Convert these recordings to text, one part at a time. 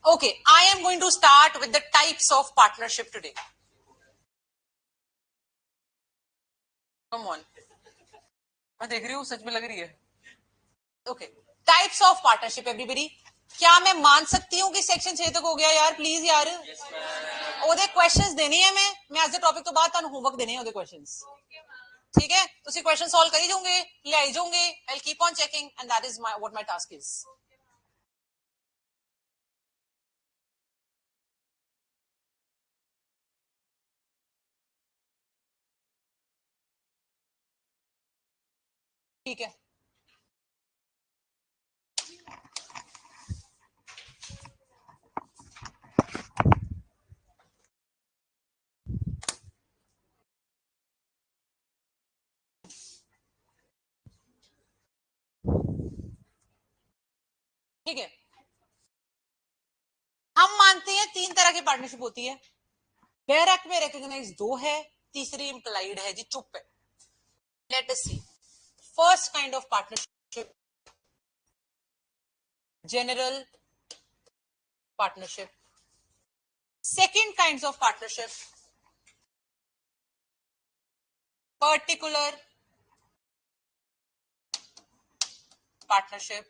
Okay, I am going to start with the types of partnership today. Come on. मैं देख रही हूँ सच में लग रही है. Okay, types of partnership everybody. क्या मैं मान सकती हूँ कि सेक्शन 6 तक हो गया यार प्लीज यार. ਉਹਦੇ क्वेश्चंस देने हैं मैं ਅੱਜ ਦੇ ਟੌਪਿਕ ਤੋਂ ਬਾਅਦ ਤੁਹਾਨੂੰ ਹੋਮਵਰਕ ਦੇਣੇ हैं ਉਹਦੇ क्वेश्चंस. ठीक है ਤੁਸੀਂ क्वेश्चन सॉल्व करी जाओगे ले आई जाओगे. I'll keep on checking and that is what my task is. ठीक है. ठीक है. हम मानते हैं 3 तरह की पार्टनरशिप होती है. डायरेक्ट में रिकॉग्नाइज 2 है, तीसरी इंप्लाइड है जी चुप है. Let us see. First kind of partnership general partnership. Second kinds of partnership particular partnership.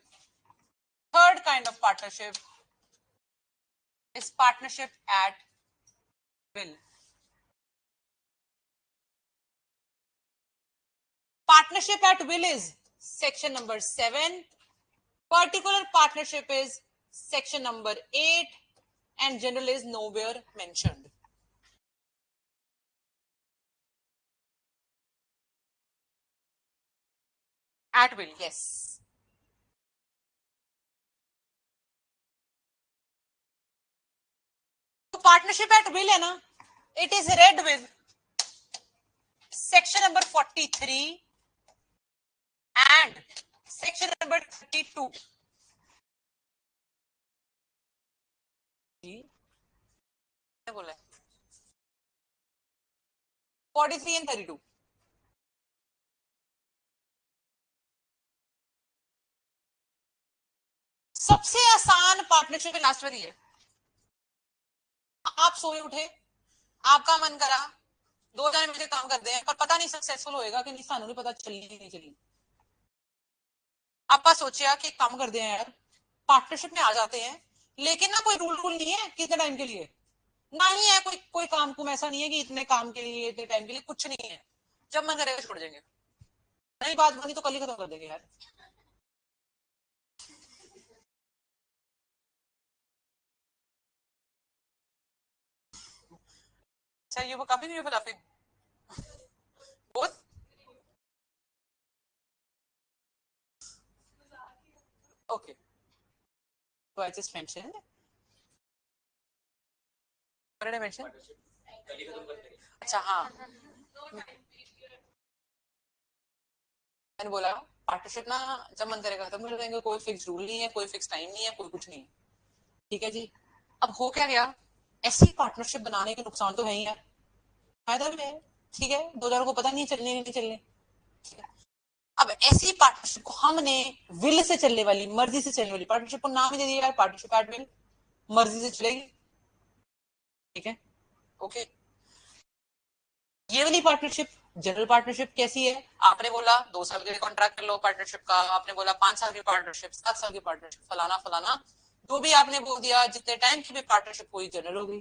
Third kind of partnership is partnership at will. Partnership at will is section number 7. Particular partnership is section number 8 and general is nowhere mentioned. At will, yes. तो partnership at will है ना, it is red with section number 43 and section number 32. क्या बोला है? 43 and 32. सबसे आसान partnership last वाली है. आप सोए उठे, आपका मन करा 2 जने मिलकर काम करते हैं पर पता नहीं सक्सेसफुल होएगा कि नहीं, सानू नहीं पता चली नहीं चली. आप सोचिया कि काम करते हैं यार, पार्टनरशिप में आ जाते हैं, लेकिन ना कोई रूल नहीं है कितने टाइम के लिए, ना ही है कोई काम कुम ऐसा नहीं है कि इतने काम के लिए इतने टाइम के लिए, कुछ नहीं है. जब मन करेगा छोड़ देंगे, नहीं बात बनी तो कल ही खत्म कर देंगे यार. So you were coming, you were laughing. Both? Okay. So I just mentioned. What did I mention? अच्छा हाँ. मैंने बोला पार्टनरशिप ना जब मन करेगा खत्म कर देंगे, कोई फिक्स रूल नहीं है, कोई फिक्स टाइम नहीं है, कोई कुछ नहीं है. ठीक है जी. अब हो क्या गया, ऐसी पार्टनरशिप बनाने के नुकसान तो है ही यार, फायदा भी है. ठीक है, 2 जनों को पता नहीं चलने नहीं चलने. अब ऐसी पार्टनरशिप को हमने विल से चलने वाली, मर्जी से चलने वाली पार्टनरशिप को नाम ही दे दिया यार, पार्टनरशिप एट विल, मर्जी से चलेगी. ठीक है. ओके. ये वाली पार्टनरशिप जनरल पार्टनरशिप कैसी है? आपने बोला 2 साल के लिए कॉन्ट्रैक्ट कर लो पार्टनरशिप का, आपने बोला 5 साल की पार्टनरशिप, 7 साल की पार्टनरशिप, फलाना फलाना जो भी आपने बोल दिया, जितने टाइम की भी पार्टनरशिप हुई जनरल हो गई,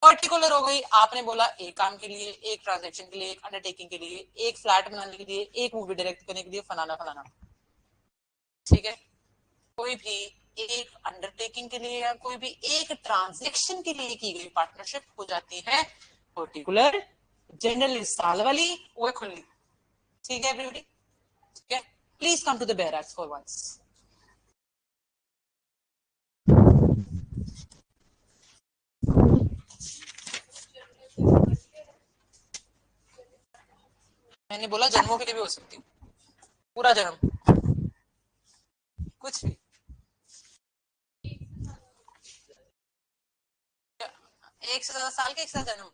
पर्टिकुलर हो गई. आपने बोला एक काम के लिए, एक ट्रांजेक्शन के लिए, एक अंडरटेकिंग के लिए, एक फ्लैट बनाने के लिए, एक मूवी डायरेक्ट करने के लिए, फलाना फलाना. ठीक है. कोई भी एक अंडरटेकिंग के लिए या कोई भी एक ट्रांजेक्शन के लिए की गई पार्टनरशिप हो जाती है पर्टिकुलर. जनरल साल वाली, वो खुली. ठीक है एवरीबॉडी. ठीक है. Please come to the barracks for once. मैंने बोला जन्मों के लिए भी हो सकती हूँ, पूरा जन्म, कुछ भी. एक से ज्यादा साल के, एक से ज्यादा जन्म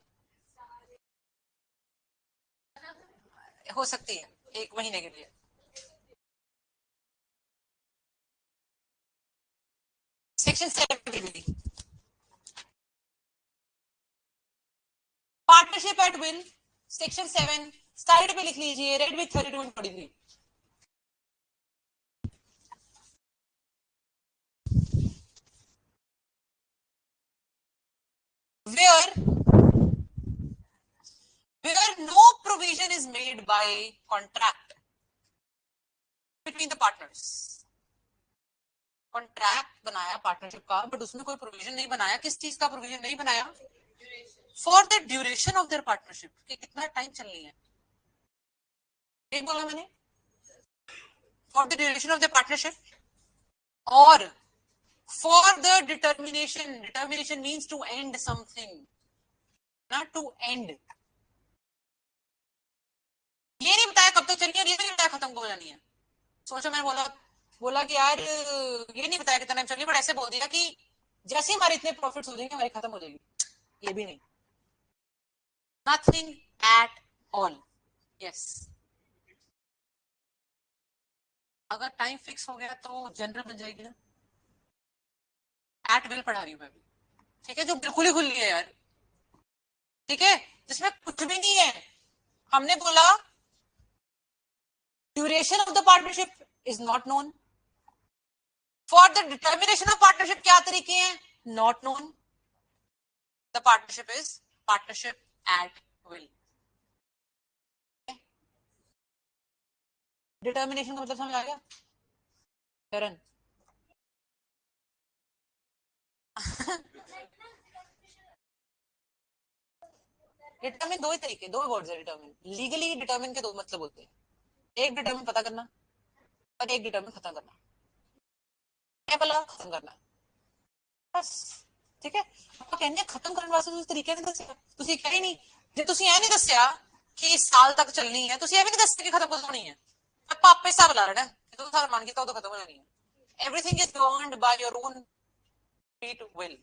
हो सकती है, 1 महीने के लिए. Section 7 partnership at will, section 7 side पे लिख लीजिए, red with 32 and 43. where no provision is made by contract between the partners. Contract बनाया पार्टनरशिप का, बट उसमें कोई प्रोविजन नहीं बनाया. किस चीज का प्रोविजन नहीं बनाया? For the duration of their partnership, कि कितना टाइम चलनी है. एक बोला मैंने, for the duration of the partnership, और for the determination. Determination means to end something, not to end. ये नहीं बताया कब तक चलनी है, और ये नहीं बताया खत्म कब हो जानी है. सोचो, मैं बोला कि यार ये नहीं बताया कितना टाइम चलनी, बट ऐसे बोल दिया कि जैसे हमारे इतने प्रॉफिट्स हो जाएंगे हमारी खत्म हो जाएगी. ये भी नहीं. Nothing at all. यस, अगर टाइम फिक्स हो गया तो जनरल बन जाएगी ना. एट विल पढ़ा रही हूं मैं भी, ठीक है, जो बिल्कुल ही खुली है यार, ठीक है, जिसमें कुछ भी नहीं है. हमने बोला duration of the partnership is not known. For the determination of partnership क्या तरीके हैं? Not known. The partnership is partnership at will. Determination का मतलब समझ आ गया करण? डिटर्मिन दो ही तरीके, दो वर्ड्स है डिटर्मिन. लीगली डिटर्मिन के दो मतलब होते हैं. एक डिटर्मिन पता करना, और एक डिटर्मिन खत्म करना. क्या बोला? खत्म करना, बस. ठीक है, ਆਪਾਂ ਕਹਿੰਦੇ ਖਤਮ ਕਰਨ ਵਾਸਤੇ ਤੁਸੀਂ ਤਰੀਕਾ ਨਹੀਂ ਦੱਸਿਆ. ਤੁਸੀਂ ਕਹੇ ਨਹੀਂ, ਜੇ ਤੁਸੀਂ ਇਹ ਨਹੀਂ ਦੱਸਿਆ ਕਿ ਸਾਲ ਤੱਕ ਚੱਲਣੀ ਹੈ, ਤੁਸੀਂ ਇਹ ਵੀ ਨਹੀਂ ਦੱਸਿਆ ਕਿ ਖਤਮ ਕਦੋਂ ਹੋਣੀ ਹੈ. ਆਪਾਂ ਆਪੇ ਹਿਸਾਬ ਲਾ ਲੈਣਾ ਕਿ ਤੁਸੀਂ ਸਾਲ ਮੰਨ ਕੇ ਤਾਂ ਉਦੋਂ ਖਤਮ ਹੋ ਜਾਣੀ ਹੈ. Everything is governed by your own free to will,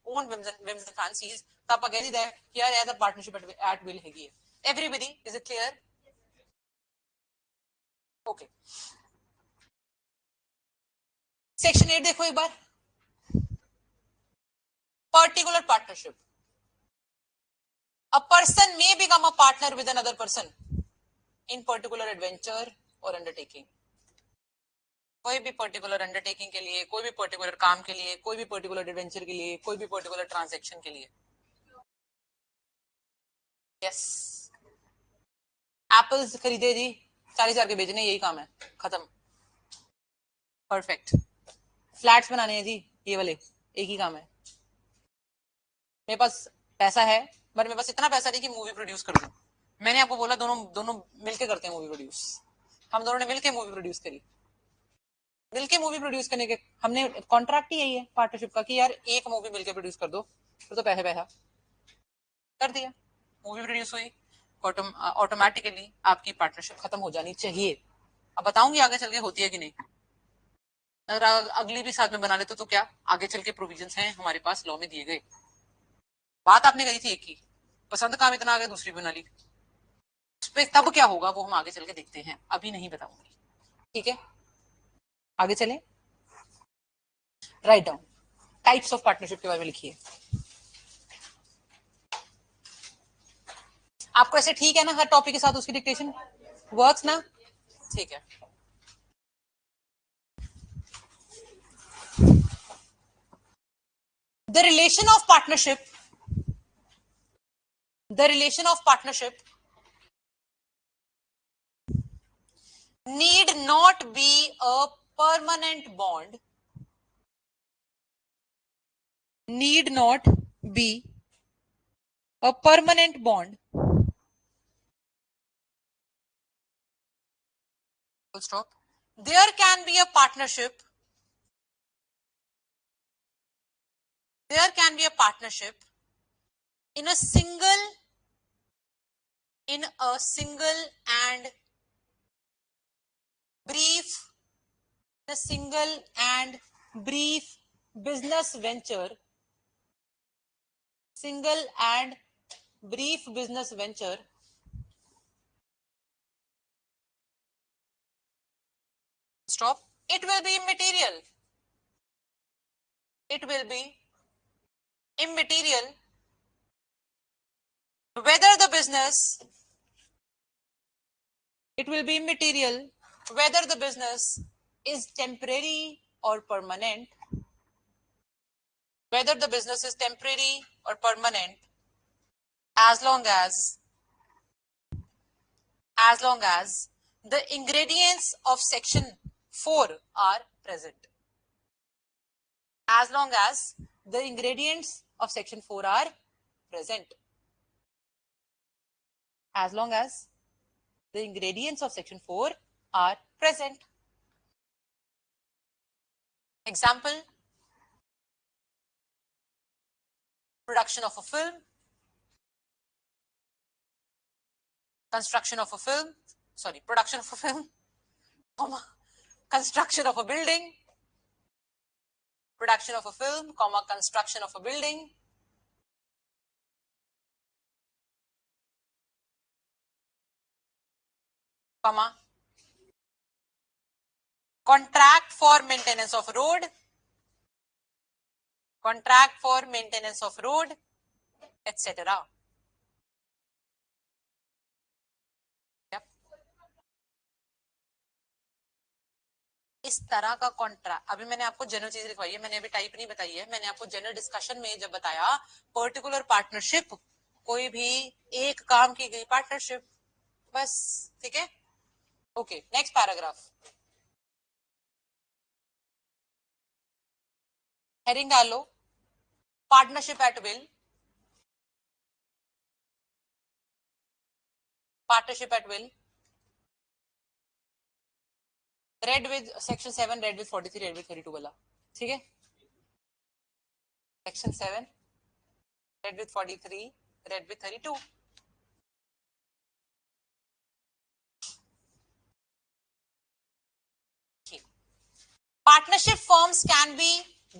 own whims and fancies. ਤਾਂ ਆਪਾਂ ਕਹਿ ਦਿੰਦਾ ਕਿ ਯਾਰ ਇਹ ਤਾਂ ਪਾਰਟਨਰਸ਼ਿਪ ਐਟ ਵਿਲ ਹੈਗੀ ਹੈ. Everybody is it clear? Okay, section 8 देखो एक बार. Particular partnership. A person may become a partner with another person in particular adventure or undertaking. कोई भी पर्टिकुलर अंडरटेकिंग के लिए, कोई भी पर्टिकुलर काम के लिए, कोई भी पर्टिकुलर एडवेंचर के लिए, कोई भी पर्टिकुलर ट्रांजैक्शन के लिए. यस, एप्पल्स खरीदे जी, 40,000 के बेचने, यही काम है, खत्म. परफेक्ट. फ्लैट्स बनाने हैं जी, ये वाले, एक ही काम है. मेरे पास पैसा है, बट मेरे पास इतना पैसा नहीं कि मूवी प्रोड्यूस कर दूं. मैंने आपको बोला दोनों दोनों मिलके करते हैं मूवी प्रोड्यूस. हम दोनों ने मिलके मूवी प्रोड्यूस करी. मिलके मूवी प्रोड्यूस करने के हमने कॉन्ट्रैक्ट ही यही है पार्टनरशिप का कि यार एक मूवी मिलके प्रोड्यूस कर दो, फिर तो पैसा पैसा. कर दिया, मूवी प्रोड्यूस हुई, ऑटोमेटिकली आपकी पार्टनरशिप खत्म हो जानी चाहिए. अब बताऊंगी आगे चल के होती है कि नहीं. अगर अगली भी साथ में बना लेते तो क्या आगे चल के प्रोविजंस हैं हमारे पास, लॉ में दिए गए. बात आपने कही थी एक की, पसंद काम इतना आगे दूसरी बना ली. उस पर तब क्या होगा वो हम आगे चल के देखते हैं, अभी नहीं बताऊंगी. ठीक है, आगे चलें. Write down types of partnership के बारे में लिखिए. आपको ऐसे ठीक है ना, हर टॉपिक के साथ उसकी डिक्टेशन वर्क्स ना? ठीक है. The relation of partnership, the relation of partnership need not be a permanent bond, need not be a permanent bond. Full stop. There can be a partnership, there can be a partnership in a single and brief, a single and brief business venture, single and brief business venture stop. It will be immaterial. it will be immaterial whether the business it will be immaterial whether the business is temporary or permanent, whether the business is temporary or permanent, as long as the ingredients of section 4 are present. As long as the ingredients of section 4 are present. As long as the ingredients of section 4 are present. Example, production of a film, construction of a film, production of a film, construction of a building, production of a film, construction of a building, contract for maintenance of road, contract for maintenance of road, etc. इस तरह का contract, अभी मैंने आपको general चीज लिखवाई है, मैंने अभी टाइप नहीं बताई है, मैंने आपको जनरल डिस्कशन में जब बताया पर्टिकुलर पार्टनरशिप, कोई भी एक काम की गई पार्टनरशिप, बस, ठीक है। ओके, नेक्स्ट पैराग्राफ, हेडिंग डाल लो, partnership at will, partnership at will, read with section 7, read with 43, read with 32 वाला, ठीक है। Section 7, read with 43, read with 32। Partnership firms can be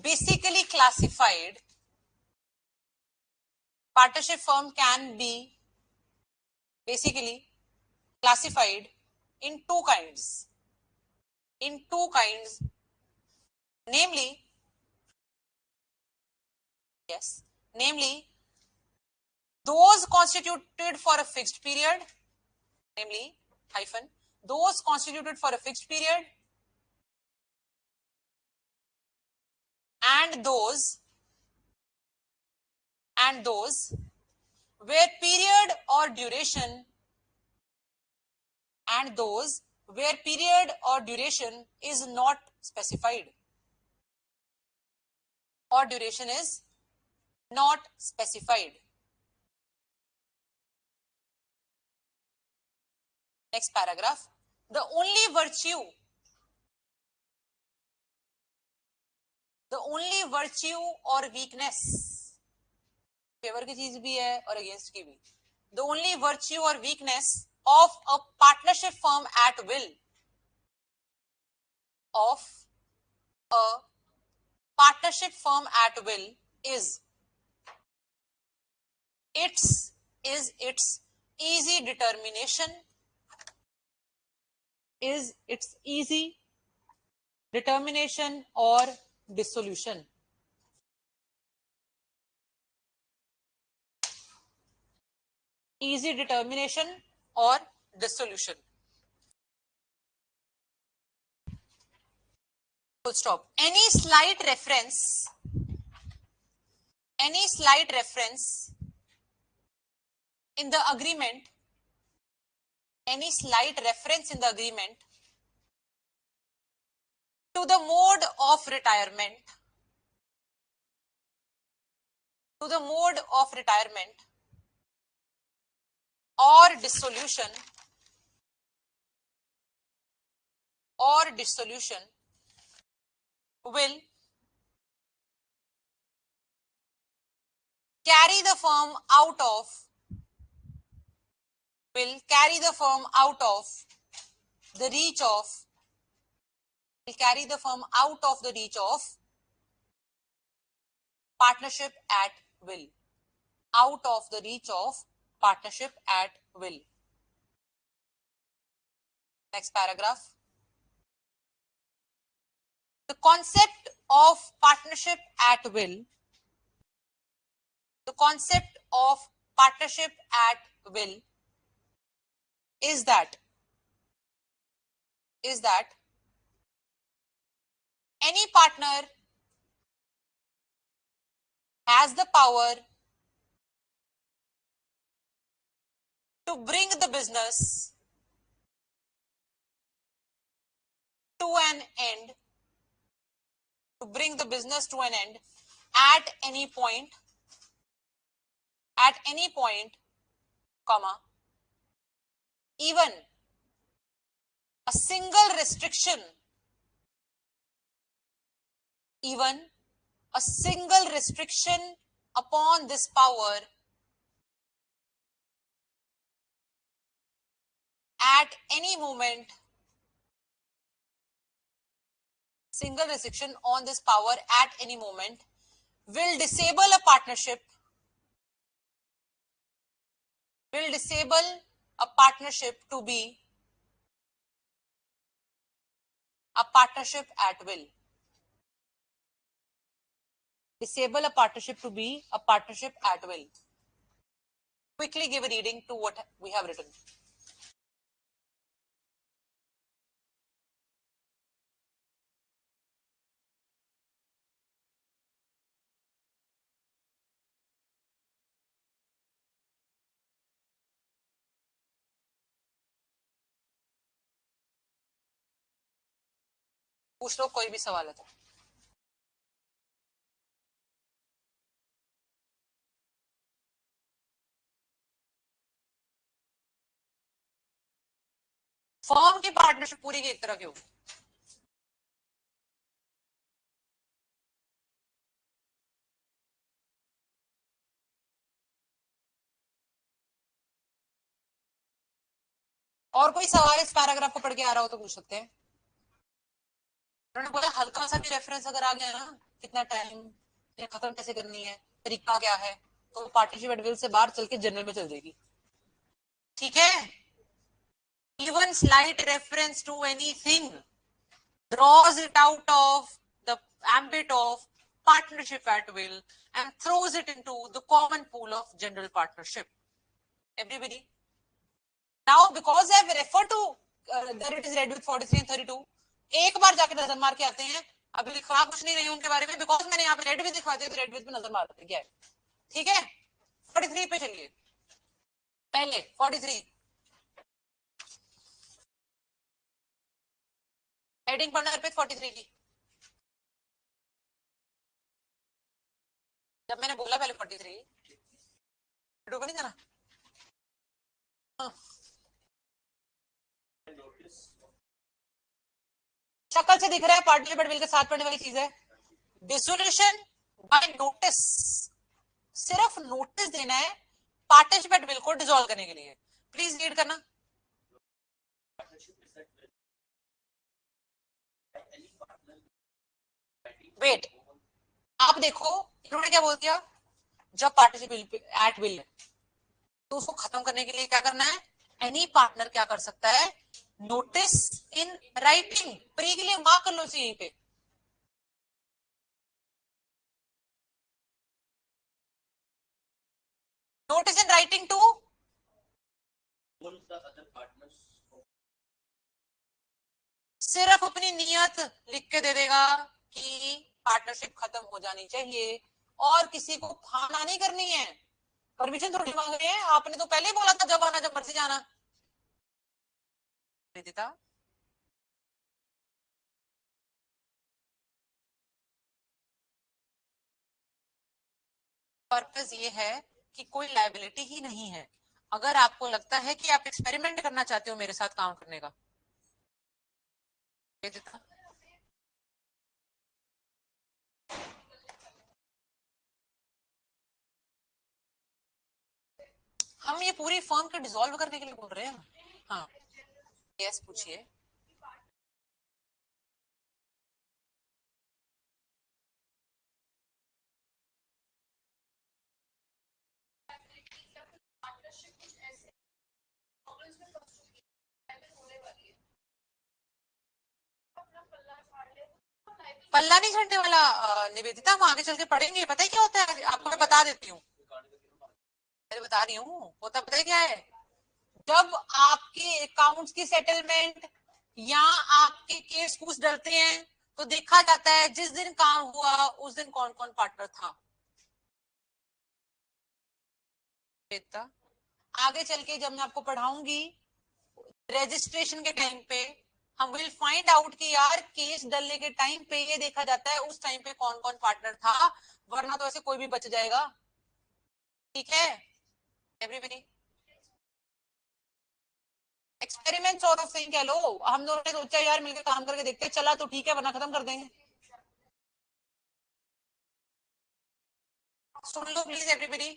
basically classified. Partnership firm can be basically classified in two kinds. In two kinds, namely, those constituted for a fixed period, namely hyphen, those constituted for a fixed period, and those where period or duration is not specified, or duration is not specified. Next paragraph, the only virtue or weakness, favour की चीज भी है और against की भी, the only virtue or weakness of a partnership firm at will, is its easy determination, or dissolution. Easy determination or dissolution. Full stop. Any slight reference in the agreement, to the mode of retirement, or dissolution, will carry the firm out of the reach of partnership at will. Next paragraph. The concept of partnership at will, the concept of partnership at will is that any partner has the power to bring the business to an end, at any point, comma, even a single restriction, upon this power at any moment, will disable a partnership to be a partnership at will. Disable a partnership to be a partnership at will. Quickly give a reading to what we have written. पूछ लो कोई भी सवाल है तो. Firm की partnership पूरी की एक तरह की होगी. और कोई सवाल इस पैराग्राफ को पढ़ के आ रहा हो तो पूछ सकते हैं. उन्होंने बोला हल्का सा भी रेफरेंस अगर आ गया ना, कितना टाइम या खत्म कैसे करनी है, तरीका क्या है, तो पार्टनरशिप एडविल से बाहर चल के जनरल में चल जाएगी. ठीक है. Even slight reference to anything draws it out of the ambit of partnership at will and throws it into the common pool of general partnership. Everybody. Now, because I have referred to that it is read with 43 and 32, एक बार जाके नजर मार के आते हैं. अभी लिखवा कुछ नहीं रही हूं उनके बारे में, बिकॉज मैंने यहाँ पे रेड विद दिखवा दिया तो रेड विद पे नजर मारते हैं क्या है. ठीक है. 43 पे चलिए. पहले 43 हेडिंग पढ़ना अर्पित 43 की. जब मैंने बोला पहले 43 को नहीं जाना. हाँ. शक्ल से दिख रहा है पार्टनरशिप एडविल के साथ पढ़ने वाली चीज है. Dissolution by notice. सिर्फ नोटिस देना है पार्टनरशिप एडविल को डिसॉल्व करने के लिए. प्लीज रीड करना. वेट, आप देखो इन्होंने क्या बोल दिया. जब पार्टनरशिप एट विल है तो उसको खत्म करने के लिए क्या करना है. एनी पार्टनर क्या कर सकता है. Notice in writing. प्री के लिए मार्क कर लो यहीं पे. नोटिस इन राइटिंग टू सिर्फ अपनी नियत लिख के दे देगा कि पार्टनरशिप खत्म हो जानी चाहिए और किसी को खाना नहीं करनी है. परमिशन थोड़ी मांग रहे हैं. आपने तो पहले ही बोला था जब आना जब मर्जी जाना. पर्पस ये है कि कोई लायबिलिटी ही नहीं है. अगर आपको लगता है कि आप एक्सपेरिमेंट करना चाहते हो मेरे साथ काम करने का, हम ये पूरी फर्म को डिसॉल्व करने के लिए बोल रहे हैं. हाँ. यस पूछिए. पल्ला नहीं छंटने वाला निवेदिता, हम आगे चल के पढ़ेंगे, पता है क्या होता है, आपको मैं बता देती हूँ, मैं बता रही हूँ होता पता है क्या है। जब आपके अकाउंट्स की सेटलमेंट या आपके केस कूस डलते हैं तो देखा जाता है जिस दिन काम हुआ उस दिन कौन कौन पार्टनर था। आगे चल के जब मैं आपको पढ़ाऊंगी रजिस्ट्रेशन के टाइम पे, हम विल फाइंड आउट कि यार केस डलने के टाइम पे ये देखा जाता है उस टाइम पे कौन कौन पार्टनर था, वरना तो ऐसे कोई भी बच जाएगा। ठीक है everybody, experiment sort of thing कह लो। हम दोनों ने सोचा यार मिलकर काम करके देखते हैं, चला तो ठीक है वरना खत्म कर देंगे। सुन लो प्लीज एवरीबॉडी।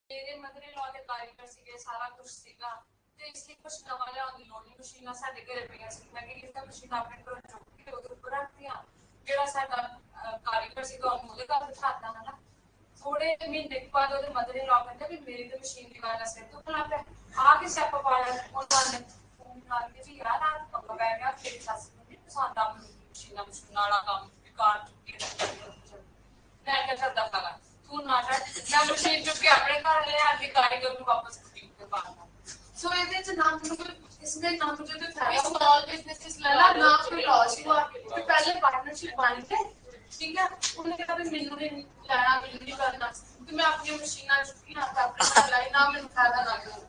मेरे मदर इन लॉ ਦੇ ਕਾਰੀਗਰ ਸੀਗੇ, ਸਾਰਾ ਕੁਝ ਸੀਗਾ ਤੇ ਇਸ ਲਈ ਕੁਝ ਨਵਾਂ ਲਿਆਉਣ ਦੀ ਲੋੜ ਨਹੀਂ, ਮਸ਼ੀਨਾਂ ਸਾਡੇ ਘਰੇ ਪਈਆਂ ਸੀ, ਮੈਂ ਕਿਹਾ ਇਹ ਮਸ਼ੀਨ ਆਪਣੇ ਕੋਲ ਚੁੱਕ ਕੇ ਉਹਦੇ ਉੱਪਰ ਰੱਖਤੀਆਂ, ਜਿਹੜਾ ਸਾਡਾ ਕਾਰੀਗਰ ਸੀਗਾ ਉਹਨੂੰ ਉਹਦੇ ਘਰ ਬਿਠਾਤਾ ਹਨਾ। ਥੋੜੇ ਮਹੀਨੇ ਬਾਅਦ ਉਹਦੇ ਮਦਰ इन लॉ ਕਹਿੰਦੇ ਵੀ ਮੇਰੀ ਤੇ ਮਸ਼ੀਨ ਦੀ ਵਾਲਾ ਸਿਰ ਤੋਂ ਖਲਾ ਪਿਆ, ਆ ਕੇ ਸਿਆਪਾ ਪਾਇਆ ਉਹਨਾਂ ਨੇ ਫੋਨ ਕਰਕੇ ਵੀ ਯਾਰ ਆ ਪੰਗਾ ਪੈ ਗਿਆ, ਤੇਰੀ ਸੱਸ ਨੂੰ ਨਹੀਂ ਪਸੰਦ ਆ ਮਸ਼ੀਨਾਂ ਵਾਲਾ ਕੰਮ ਕਾਰ ਚੁੱਕੀ ਮੈਂ ਕਿਹਾ ਚੱਲਦਾ ਪਾਗਾ ਤੂੰ ਨਾ ਮੈਂ ਮਸ਼ੀਨ ਚੁੱਕ ਕੇ ਆਪਣੇ ਘਰ ਲੈ ਆ ਕੇ ਕਾਰੀਗਰ ਨੂੰ ਵਾਪਸ ਬੁਟੀਕ ਤੇ ਪਾ ਦਿੱਤਾ। ਸੋ ਇਹਦੇ ਚ ਨਾ इसमें ना मुझे तो स्मॉल बिजनेसेस लगा ना कोई लॉस हुआ, तो पहले पार्टनरशिप बन गए ठीक है, उन्होंने कहा भी मैंने नहीं लेना मैंने नहीं करना, तो मैं अपनी मशीन चुकी ना अपने लाई ना मैं फायदा ना करूं।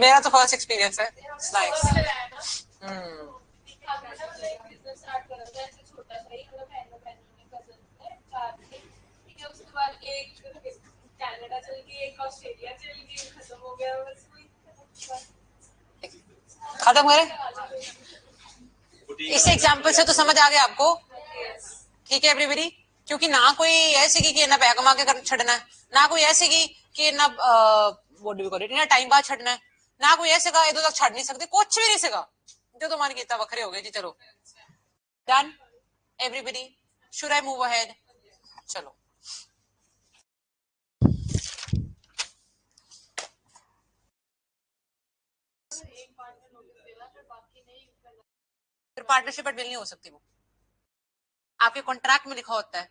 मेरा तो फर्स्ट एक्सपीरियंस है नाइस। कनाडा चल गई, एक ऑस्ट्रेलिया चल गई, खत्म हो गया बस खत्म करें। इस एग्जाम्पल से तो समझ आ गया आपको ठीक है एवरीबॉडी, क्योंकि ना कोई ऐसे की ना पैसा कमा के छड़ना है, ना कोई ऐसे की ना ना टाइम बाद छड़ना है, ना कोई ऐसे का इधर तक छड़ नहीं सकते, कुछ भी नहीं सका जो तो मन किया वखरे हो गए जी। चलो done everybody, should I move ahead? चलो फिर पार्टनरशिप एट विल नहीं हो सकती, वो आपके कॉन्ट्रैक्ट में लिखा होता है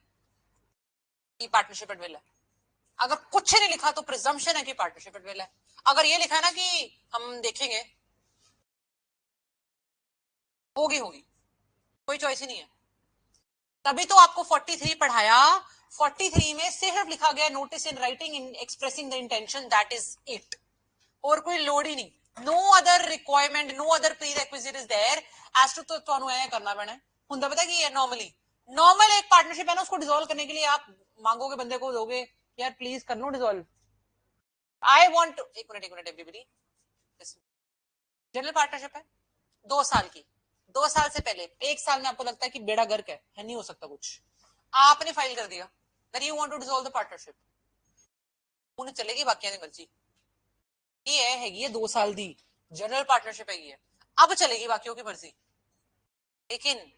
कि पार्टनरशिप एट विल है। अगर कुछ नहीं लिखा तो प्रिजम्पशन है कि पार्टनरशिप एट विल है। अगर ये लिखा है ना कि हम देखेंगे होगी होगी, कोई चॉइस ही नहीं है। तभी तो आपको 43 पढ़ाया, 43 में सिर्फ लिखा गया notice in writing in expressing the intention, that is it, और कोई लोड ही नहीं। No other requirement, no other prerequisite is there as to, तो ਤੁਹਾਨੂੰ ਐ करना पैना है। ਹੁੰਦਾ पता ਕੀ है, नॉर्मल एक पार्टनरशिप है ना, उसको डिसॉल्व करने के लिए आप मांगोगे बंदे को, दोगे यार प्लीज कर लो डिसॉल्व, आई वांट, एक मिनट एवरीबॉडी, जनरल पार्टनरशिप है 2 साल की, 2 साल से पहले 1 साल में आपको लगता है कि बेड़ा गर्क है नहीं हो सकता कुछ, आपने फाइल कर दिया that you want to dissolve the partnership, उन्हें चलेगी बाकियां दी मर्जी, ये है 2 साल दी जनरल पार्टनरशिप है, अब चलेगी बाकियों की मर्जी। लेकिन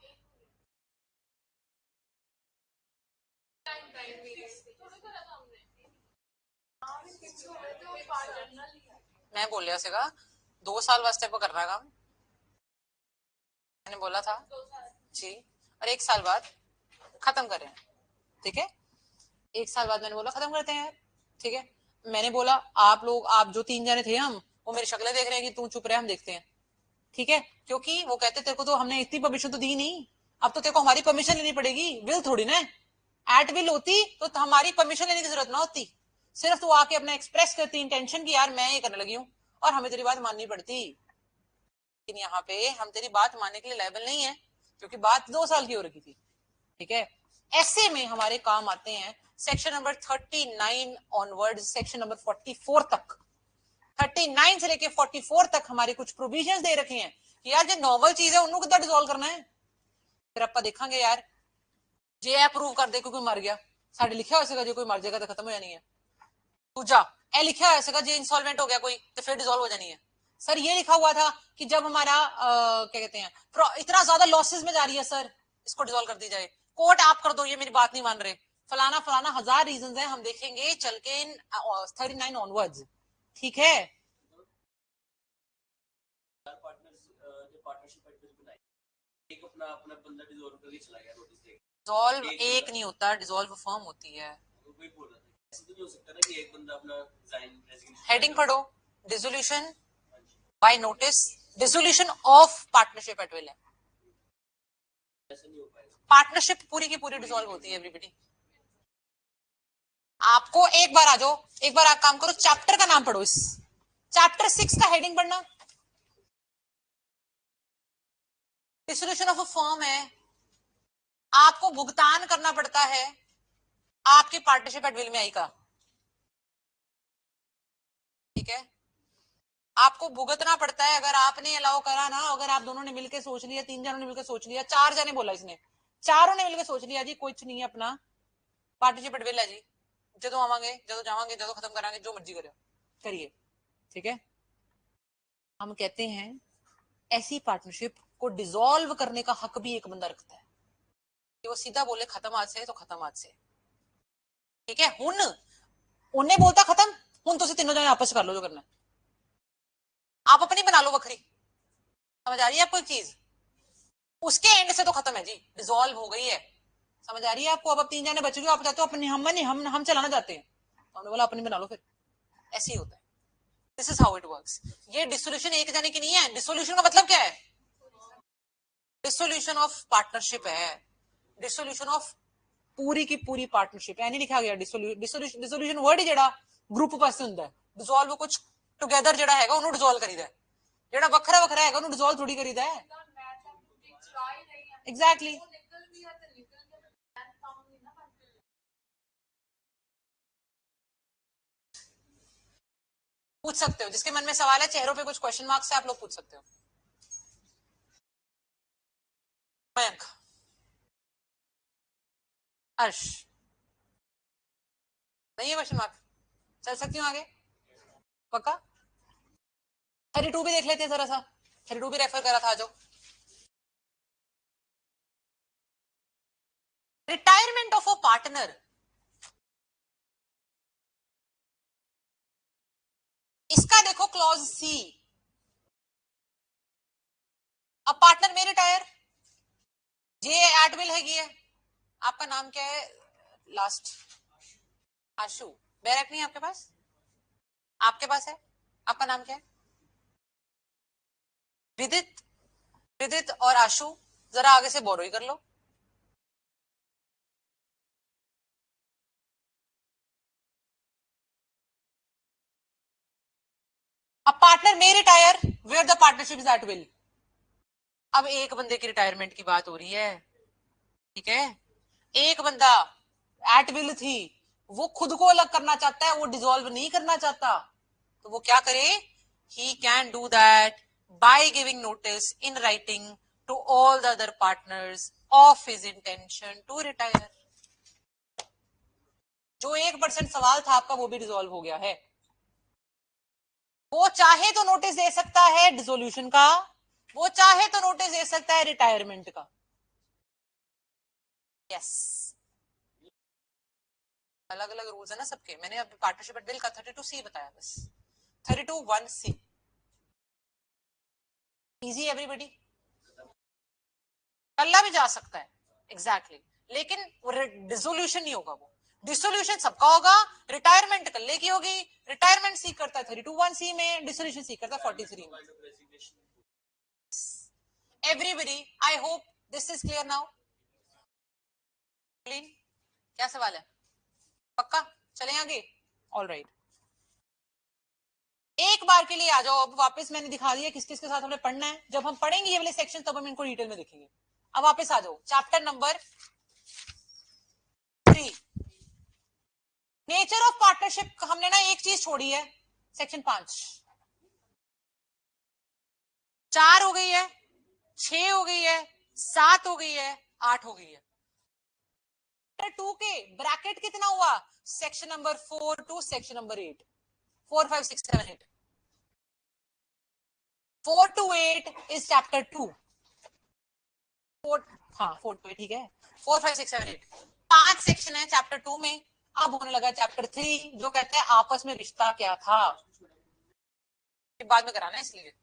मैं बोल लिया सीगा 2 साल वास्ते वो करना काम, मैंने बोला था जी, और 1 साल बाद खत्म करें, ठीक है, 1 साल बाद मैंने बोला खत्म करते हैं, ठीक है। मैंने बोला आप लोग, आप जो 3 जने थे हम, वो मेरी शक्लें देख रहे हैं कि तू चुप रहे, हम देखते हैं, ठीक है, क्योंकि वो कहते तेरे को तो हमने इतनी परमिशन तो दी नहीं, अब तो तेरे को हमारी परमिशन लेनी पड़ेगी, विल थोड़ी ना, एट विल होती तो हमारी परमिशन लेने की जरूरत ना होती, सिर्फ तू आके अपना एक्सप्रेस करती इंटेंशन की यार मैं ये करने लगी हूँ और हमें तेरी बात माननी पड़ती। लेकिन यहाँ पे हम तेरी बात मानने के लिए लायबल नहीं है, क्योंकि बात 2 साल की हो रखी थी, ठीक है। ऐसे में हमारे काम आते हैं section number 39 onward, section number 44 तक, 39 से लेके 44 तक हमारे कुछ प्रोविजंस दे रखे हैं कि यार जो नॉर्मल चीज है उन्होंने कितना डिसॉल्व करना है। फिर आप देखेंगे यार जे अप्रूव कर दे क्योंकि मर गया, साढ़े लिखा हो सकेगा जो कोई मर जाएगा तो खत्म हो जानी है, दूजा ए लिखा है ऐसे का, जे इंसॉल्वेंट हो गया कोई तो फिर डिसॉल्व हो जानी है। सर ये लिखा हुआ था कि जब हमारा क्या कहते हैं इतना ज्यादा लॉसेस में जा रही है सर, इसको डिसॉल्व कर दी जाए। कोर्ट आप कर दो, ये मेरी बात नहीं मान रहे, फलाना फलाना हजार रीजन है, हम देखेंगे चल के इन 39 ऑनवर्ड्स। ठीक है, डिसॉल्व एक नहीं होता, डिसॉल्व फर्म होती है। हेडिंग पढ़ो, dissolution by notice, dissolution of partnership at will है। पार्टनरशिप पूरी की पूरी डिसॉल्व होती है एवरीबडी। आपको एक बार आ जाओ, एक बार आप काम करो, चैप्टर का नाम पढ़ो, इस चैप्टर 6 का हेडिंग पढ़ना, डिसोल्यूशन ऑफ अ फर्म है। आपको भुगतान करना पड़ता है आपकी पार्टनरशिप एट विल में आई का। ठीक है, आपको भुगतना पड़ता है अगर आपने अलाउ करा ना, अगर आप दोनों ने मिलकर सोच लिया, 3 जनों ने मिलकर सोच लिया, 4 जने बोला इसने, चारों ने मिलकर सोच लिया जी कुछ नहीं है अपना पार्टनरशिप एट विल है जी, जो आवांगे जो जावांगे जो खत्म करांगे जो मर्जी करो करिए। ठीक है, हम कहते हैं ऐसी पार्टनरशिप को डिसॉल्व करने का हक भी एक बंदा रखता है, कि वो सीधा बोले खत्म आज से तो खत्म आज से। ठीक है, हुन उन्हें बोलता खत्म, हुन तुम तीनों जने आपस कर लो जो करना है, आप अपनी बना लो बखरी। समझ आ रही है आपको एक चीज, उसके एंड से तो खत्म है जी, डिसॉल्व हो गई है। समझ आ रही है आपको, अब 3 जने बच गए, आप चाहते हो अपनी, हम नहीं, हम चलाना चाहते हैं, तो हमने बोला अपनी बना लो फिर, ऐसे ही होता है। This is how it works. ये डिसोल्यूशन एक जने की नहीं है, डिसोल्यूशन का मतलब क्या है, डिसोल्यूशन ऑफ पार्टनरशिप है, डिसोल्यूशन ऑफ पूरी की पूरी पार्टनरशिप है नहीं लिखा गया। डिसोल्यूशन वर्ड ही जड़ा ग्रुप पास ਹੁੰਦਾ है, डिसॉल्व कुछ टुगेदर जड़ा हैगा ਉਹਨੂੰ डिसॉल्व करीदा है, जड़ा ਵੱਖਰਾ ਵੱਖਰਾ हैगा ਉਹਨੂੰ डिसॉल्व थोड़ी करीदा है। एग्जैक्टली, पूछ सकते हो जिसके मन में सवाल है, चेहरों पे कुछ क्वेश्चन मार्क्स है, आप लोग पूछ सकते हो। मयंक, अर्श, नहीं है क्वेश्चन मार्क, चल सकती हूँ आगे पक्का। 32 भी देख लेते हैं जरा सा, 32 भी रेफर करा था, जो रिटायरमेंट ऑफ अ पार्टनर, इसका देखो क्लॉज सी, अब पार्टनर में रिटायर, जे एट विल है, आपका नाम क्या है लास्ट, आशु, बैरक नहीं है आपके पास, आपके पास है, आपका नाम क्या है, विदित, विदित और आशु, जरा आगे से बोरो ही कर लो। अब पार्टनर में retire where the partnership is at will, अब एक बंदे की रिटायरमेंट की बात हो रही है। ठीक है, एक बंदा एट विल थी, वो खुद को अलग करना चाहता है, वो डिसॉल्व नहीं करना चाहता, तो वो क्या करे, he can do that by giving notice in writing to all the other partners of his intention to retire. जो 1% सवाल था आपका वो भी डिसॉल्व हो गया है। वो चाहे तो नोटिस दे सकता है डिसोल्यूशन का, वो चाहे तो नोटिस दे सकता है रिटायरमेंट का। यस, अलग अलग रूल्स है ना सबके, मैंने अब पार्टनरशिप बिल का 32C बताया बस, 32(1)(c), इजी एवरीबडी, कल्ला भी जा सकता है एग्जैक्टली exactly. लेकिन डिसोल्यूशन नहीं होगा, वो डिसोल्यूशन सबका होगा, रिटायरमेंट कल्ले की होगी, रिटायरमेंट सीख करता है 32(1)(c) में, डिसोल्यूशन सीख करता है 43 में। Everybody, I hope this is clear now. क्या सवाल है, पक्का चलें आगे, ऑल राइट। एक बार के लिए आ जाओ, अब वापस मैंने दिखा दिया किस किस के साथ हमें पढ़ना है, जब हम पढ़ेंगे ये वाले सेक्शन तब हम इनको डिटेल में देखेंगे। अब वापस आ जाओ, chapter number 3, nature of partnership. हमने ना एक चीज छोड़ी है, सेक्शन 5, 4 हो गई है, 6 हो गई है, 7 हो गई है, 8 हो गई है। चैप्टर 2 के ब्रैकेट कितना हुआ, section number 4 to section number 8, 4 5 6 7 8, 4 to 8 is chapter 2, 4, हाँ 4 to 8 ठीक है, 4 5 6 7 8 5 सेक्शन है चैप्टर 2 में। अब होने लगा चैप्टर 3 जो कहते हैं आपस में रिश्ता क्या था, बाद में कराना है इसलिए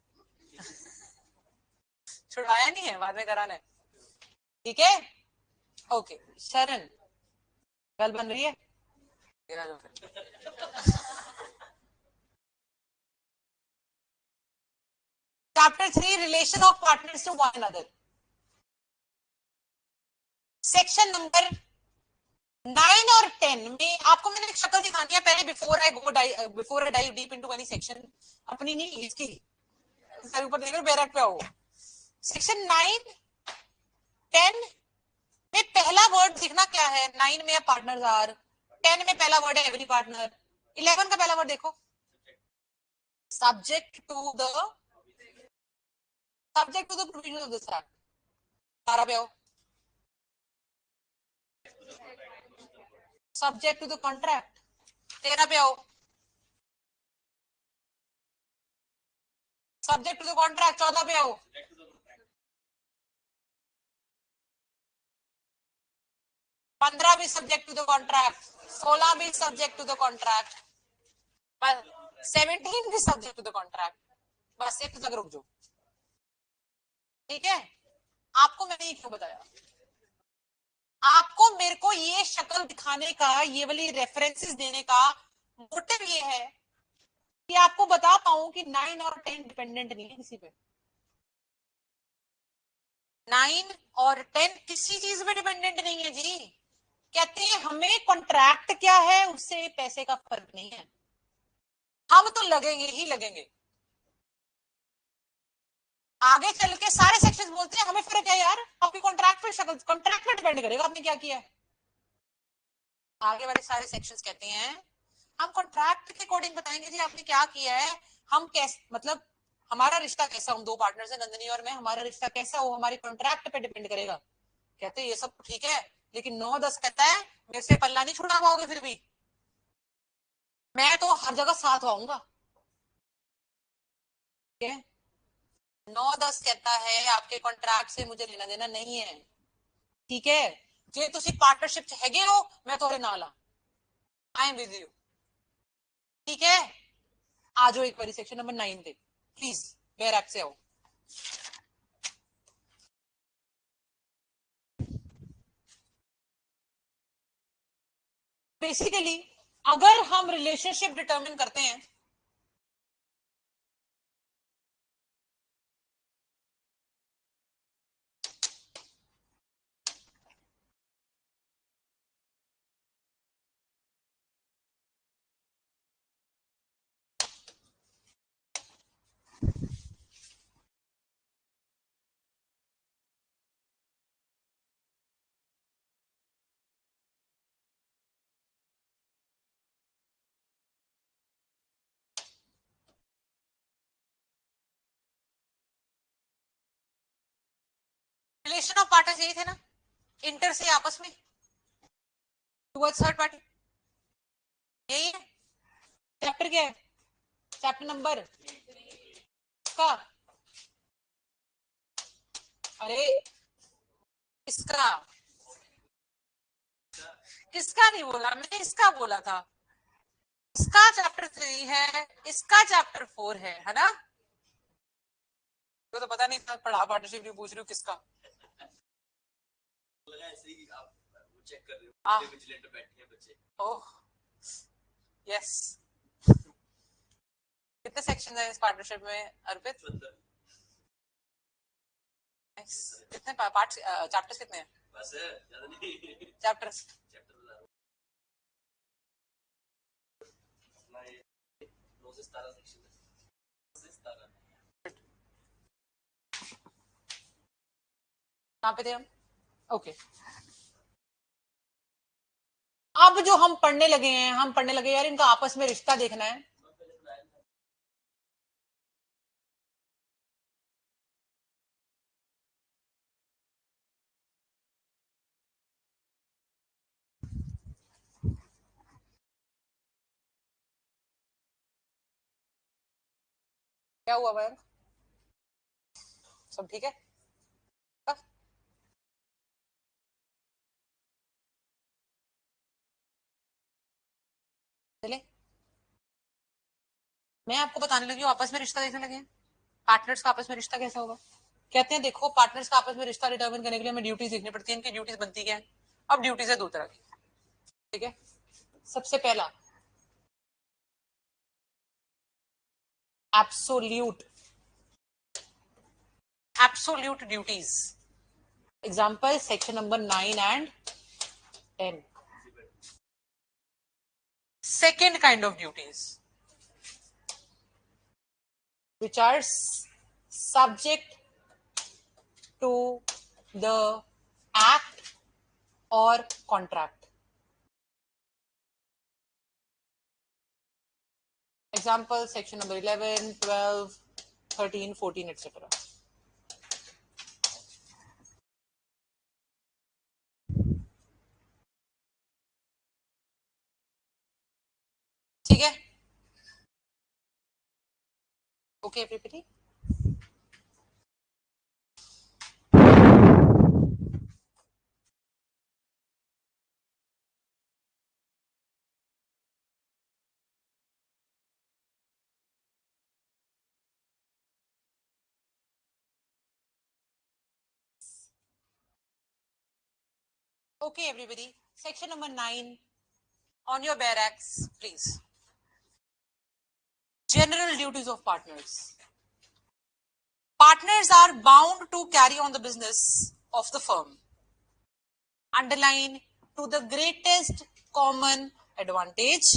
छुड़वाया नहीं है, बाद में कराना है, ठीक है। ओके शरण गल बन रही है, chapter 3 relation of partners to one another, section number 9 और 10 में आपको मैंने एक शक्ल दिखानी है पहले, before I dive deep into any section, अपनी नहीं इसकी, सर ऊपर देखो बैरक पे आओ। सेक्शन 9 10 में पहला वर्ड दिखना क्या है, 9 में पार्टनर्स आर, 10 में पहला वर्ड है एवरी पार्टनर, 11 का पहला वर्ड देखो subject to the provision of this act, 12 पे आओ सब्जेक्ट टू द कॉन्ट्रैक्ट, 13 पे आओ सब्जेक्ट टू द कॉन्ट्रैक्ट, 14 पे आओ 15 भी सब्जेक्ट टू द कॉन्ट्रैक्ट, 16 भी सब्जेक्ट टू द कॉन्ट्रैक्ट, 17 भी सब्जेक्ट टू द कॉन्ट्रैक्ट, बस 6 तक रुक जाओ, ठीक है। आपको मैंने ये क्यों बताया, आपको मेरे को ये शक्ल दिखाने का, ये वाली रेफरेंसेस देने का मोटिव ये है कि आपको बता पाऊं कि 9 और 10 डिपेंडेंट नहीं है किसी पे, 9 और 10 किसी चीज पे डिपेंडेंट नहीं है जी। कहते हैं हमें कॉन्ट्रैक्ट क्या है उससे पैसे का फर्क नहीं है, हम तो लगेंगे ही लगेंगे। आगे चल के सारे सेक्शंस बोलते हैं हमें फर्क है यार, आपकी कॉन्ट्रैक्ट पे शक्ल, कॉन्ट्रैक्ट पे डिपेंड करेगा आपने क्या किया है। आगे वाले सारे सेक्शंस कहते हैं हम कॉन्ट्रैक्ट के अकॉर्डिंग बताएंगे जी आपने क्या किया है, हम कैसे मतलब हमारा रिश्ता कैसा, हम दो पार्टनर्स हैं नंदनी और मैं, हमारा रिश्ता कैसा हो हमारी कॉन्ट्रैक्ट पे डिपेंड करेगा। कहते हैं ये सब ठीक है, लेकिन 9-10 कहता है मेरे से पल्ला नहीं छुड़ा पाओगे फिर भी, मैं तो हर जगह साथ आऊंगा, ठीक है। 9-10 कहता है आपके कॉन्ट्रैक्ट से मुझे लेना देना नहीं है, ठीक है। जे तुसी पार्टनरशिप च हैगे हो मैं थोड़े नाल हां, आई एम विद यू, ठीक है। आ जाओ एक बारी सेक्शन नंबर 9 पे प्लीज, बैरक से आओ। बेसिकली अगर हम रिलेशनशिप डिटरमिन करते हैं, रिलेशन ऑफ पार्टनर्स यही थे ना, इंटर से आपस में टुवर्ड्स थर्ड पार्टी, यही है। चैप्टर क्या है, चैप्टर नंबर का, अरे इसका, किसका नहीं बोला मैंने, इसका बोला था, इसका चैप्टर 3 है, इसका चैप्टर 4 है ना। तो पता नहीं था, पढ़ा पार्टनरशिप नहीं पूछ रही हूँ किसका, चेक कर रहे हो विजिलेंट बैठे हैं बच्चे, ओह यस। कितने सेक्शन है इस पार्टनरशिप में अर्पित, कितने पार्ट चैप्टर्स कितने हैं, बस ज्यादा नहीं चैप्टर्स, कहाँ पे थे हम, ओके। अब जो हम पढ़ने लगे हैं, हम पढ़ने लगे यार इनका आपस में रिश्ता देखना है, क्या हुआ मयंक, सब ठीक है? चले, मैं आपको बताने लगी हूँ आपस में रिश्ता देखने लगे हैं। पार्टनर्स का आपस में रिश्ता कैसा होगा? कहते हैं देखो पार्टनर्स का आपस में रिश्ता डिटरमिन करने के लिए हमें ड्यूटीज देखनी पड़ती है। इनकी ड्यूटीज बनती क्या है? अब ड्यूटीज है दो तरह की, ठीक है। सबसे पहला absolute absolute duties. Example section number 9 and 10. Second kind of duties which are subject to the act or contract. Example section number 11, 12, 13, 14, etc. ठीक है? Okay everybody? Okay everybody, section number 9 on your barracks please. General duties of partners. Partners are bound to carry on the business of the firm. Underline, to the greatest common advantage.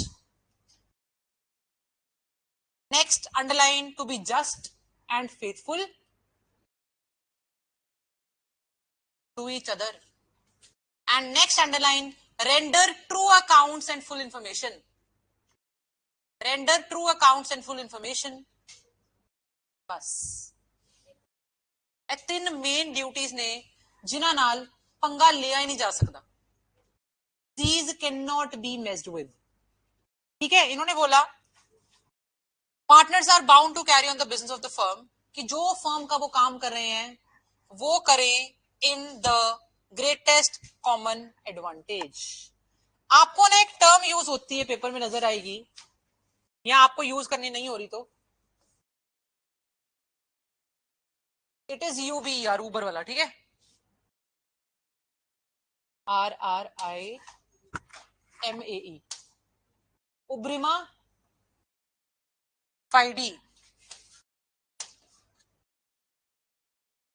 Next, underline, to be just and faithful to each other. And next, underline, render true accounts and full information. Render true accounts and full information. बस ਇਹ ਤਿੰਨ main ਡਿਊਟੀਆਂ ਨੇ ਜਿਨ੍ਹਾਂ ਨਾਲ ਪੰਗਾ ਲਿਆ ਹੀ ਨਹੀਂ ਜਾ ਸਕਦਾ. These cannot be messed with. ठीक है, इन्होंने बोला partners are bound to carry on the business of the firm, कि जो फर्म का वो काम कर रहे हैं वो करें in the greatest common advantage. आपको ना एक टर्म यूज होती है पेपर में नजर आएगी, या आपको यूज करनी नहीं हो रही तो इट इज यूबी यार, ऊबर वाला, ठीक है. RRIMAE, उब्रिमा फाइडी.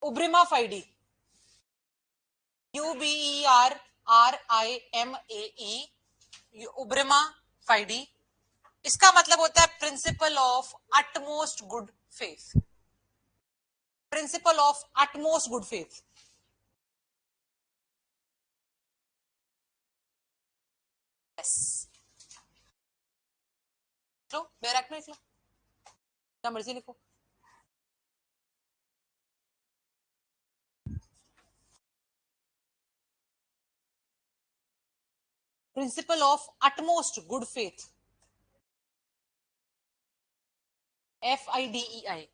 उब्रिमा फाइडी, UBERRIMAE, उब्रिमा फाइडी. इसका मतलब होता है principle of utmost good faith. Principle of utmost good faith. Yes, low barrack में लिख लो, क्या मर्जी लिखो. Principle of utmost good faith, FIDEI.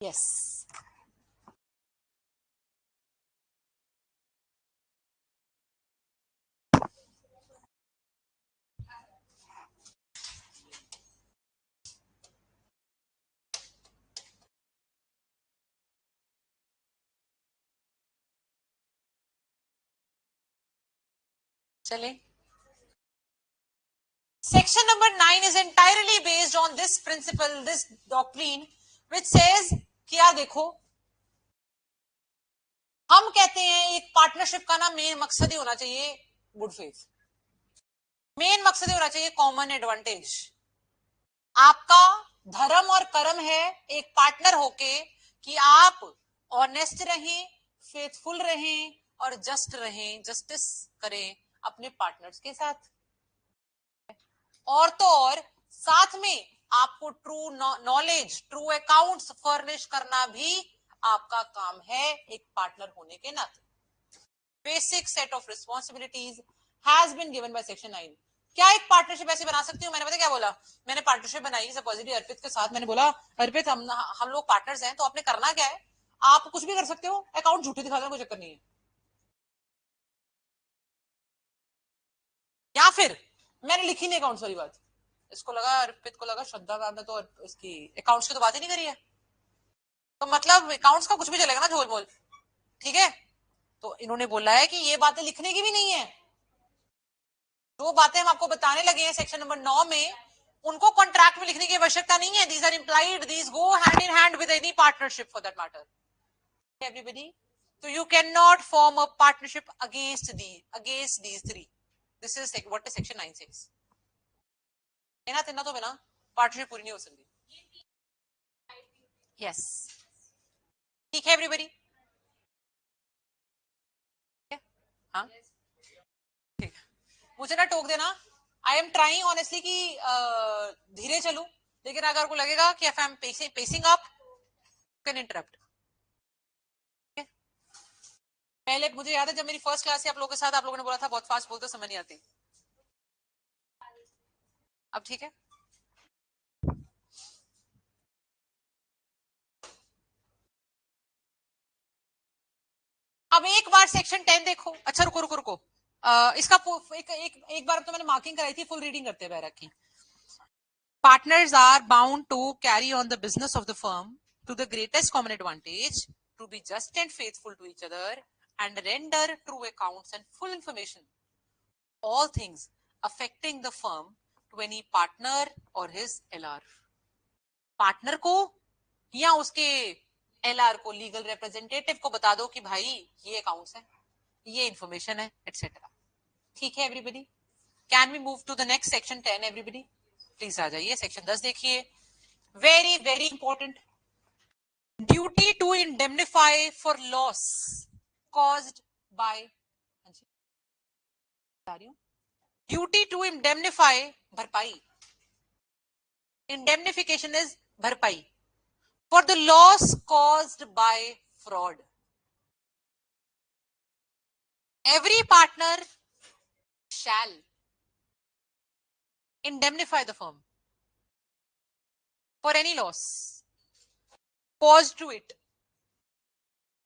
Yes, चले. Section number 9 is entirely based on this principle, this doctrine, which says कि यार देखो, हम कहते हैं एक पार्टनरशिप का ना मेन मकसद ही होना चाहिए गुड फेथ. मेन मकसद ही होना चाहिए कॉमन एडवांटेज. आपका धर्म और कर्म है एक पार्टनर होके कि आप ऑनेस्ट रहें, फेथफुल रहें और जस्ट रहें, जस्टिस करें अपने पार्टनर्स के साथ. और तो और साथ में आपको true knowledge, true accounts furnish करना भी आपका काम है एक पार्टनर होने के नाते. Basic set of responsibilities has been given by section 9। क्या एक पार्टनरशिप ऐसे बना सकती हूँ? मैंने पता क्या बोला, मैंने पार्टनरशिप बनाई सपोजिटली अर्पित के साथ। मैंने बोला अर्पित हम लोग पार्टनर्स हैं, तो आपने करना क्या है, आप कुछ भी कर सकते हो, अकाउंट झूठे दिखा देना, कोई चक्कर नहीं है। या फिर मैंने लिखी नहीं अकाउंट्स वाली बात, इसको लगा, अर्पित को लगा श्रद्धा मैम ने तो इसकी अकाउंट्स की तो बात ही नहीं करी है, तो मतलब अकाउंट्स का कुछ भी चलेगा ना झोल मोल, ठीक है। तो इन्होंने बोला है कि ये बातें लिखने की भी नहीं है, जो बातें हम आपको बताने लगे हैं सेक्शन नंबर 9 में, उनको कॉन्ट्रैक्ट में लिखने की आवश्यकता नहीं है। These are implied, these go hand in hand with any partnership for that matter, everybody. So you cannot form a partnership against these three. This is what the section 9 says. इना तिना तो बिना पार्टनरशिप पूरी नहीं हो सकती। Yes. ठीक है everybody? हाँ ठीक है, मुझे ना टोक देना। आई एम ट्राइंग ऑनेस्टली कि धीरे चलूं, लेकिन अगर आपको लगेगा कि if I'm pacing up, you can interrupt. पहले मुझे याद है जब मेरी फर्स्ट क्लास है आप लोगों के साथ, आप लोगों ने बोला था बहुत फास्ट बोलते समझ नहीं आती। अब ठीक है, अब एक बार सेक्शन 10 देखो। अच्छा रुको रुको रुको, इसका एक बार तो मैंने मार्किंग कराई थी, फुल रीडिंग करते हैं रखी। Partners are bound to carry on the business of the firm to the greatest common advantage, to be just and faithful to each other, and render true accounts and full information, all things affecting the firm, to any partner or his LR. Partner को या उसके LR को, legal representative को बता दो कि भाई ये अकाउंट्स है, ये इंफॉर्मेशन है, एटसेट्रा। ठीक है everybody? Can we move to the next section 10 everybody? Please आ जाइए, सेक्शन 10 देखिए, very very important. Duty to indemnify for loss caused by, duty to indemnify, भरपाई, इंडेमनिफिकेशन इज भरपाई, for the loss caused by fraud. Every partner shall indemnify the firm for any loss caused to it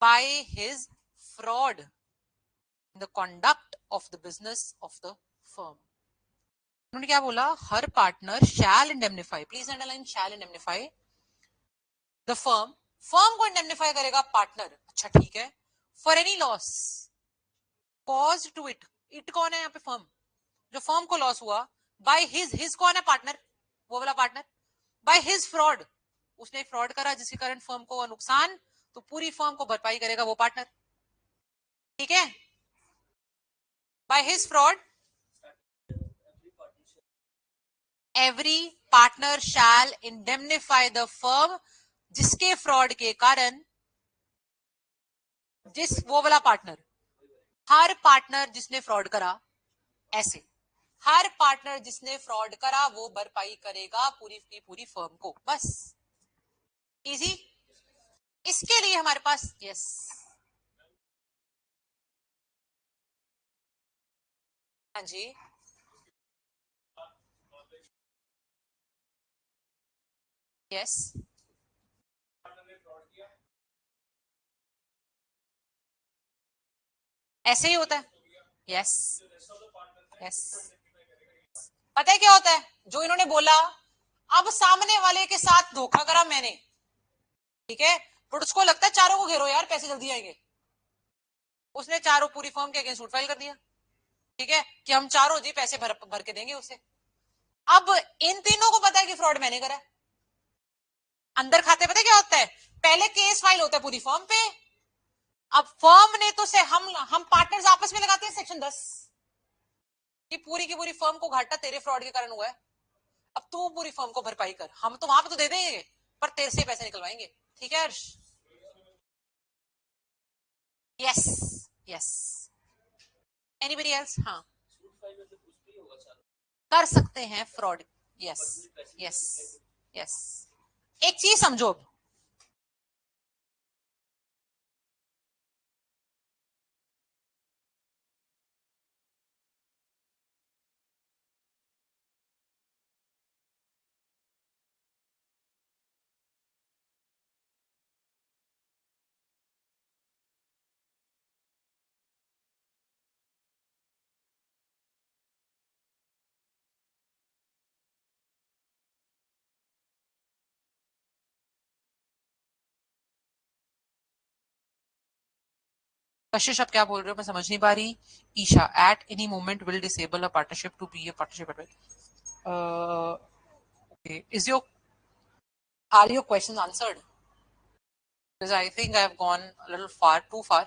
by his fraud in the conduct of the business of the firm. उन्होंने क्या बोला? हर partner shall indemnify, please underline shall indemnify the firm, firm को indemnify करेगा partner. अच्छा ठीक है, for any loss caused to it, it कौन है यहाँ पे? फर्म, जो फर्म को लॉस हुआ, बाय हिज कौन है? पार्टनर, वो वाला पार्टनर, बाय हिज फ्रॉड, उसने फ्रॉड करा जिसके कारण फर्म को नुकसान, तो पूरी फर्म को भरपाई करेगा वो पार्टनर। ठीक है, by his fraud every partner shall indemnify the firm, जिसके फ्रॉड के कारण, जिस वो वाला पार्टनर, हर पार्टनर जिसने फ्रॉड करा, ऐसे हर पार्टनर जिसने फ्रॉड करा वो भरपाई करेगा पूरी की पूरी फर्म को। बस इजी। इसके लिए हमारे पास यस, हाँ जी, यस, ऐसे ही होता है। यस यस, पता है क्या होता है? जो इन्होंने बोला, अब सामने वाले के साथ धोखा करा मैंने, ठीक है, बट उसको लगता है चारों को घेरो यार, पैसे जल्दी आएंगे, उसने चारों पूरी फर्म के अगेंस्ट सूट फाइल कर दिया, ठीक है, कि हम चारों जी पैसे भर के देंगे उसे। अब इन तीनों को पता है कि फ्रॉड मैंने करा। अंदर खाते पता है क्या होता है? पहले केस फाइल होता है पूरी फर्म पे, अब फर्म ने तो से हम पार्टनर्स आपस में लगाते हैं सेक्शन 10 कि पूरी की पूरी फर्म को घाटा तेरे फ्रॉड के कारण हुआ है, अब तू पूरी फर्म को भरपाई कर, हम तो वहां पे तो दे देंगे पर तेरे से पैसे निकलवाएंगे। ठीक है Harsh? Yes yes, anybody else? हाँ, कर सकते हैं फ्रॉड। यस यस यस, एक चीज समझो, कशिश आप क्या बोल रहे हो, मैं समझ नहीं पा रही. Isha, at any moment will disable a partnership to be a partnership. Is your are your question answered? Because I think I have gone a little far, too far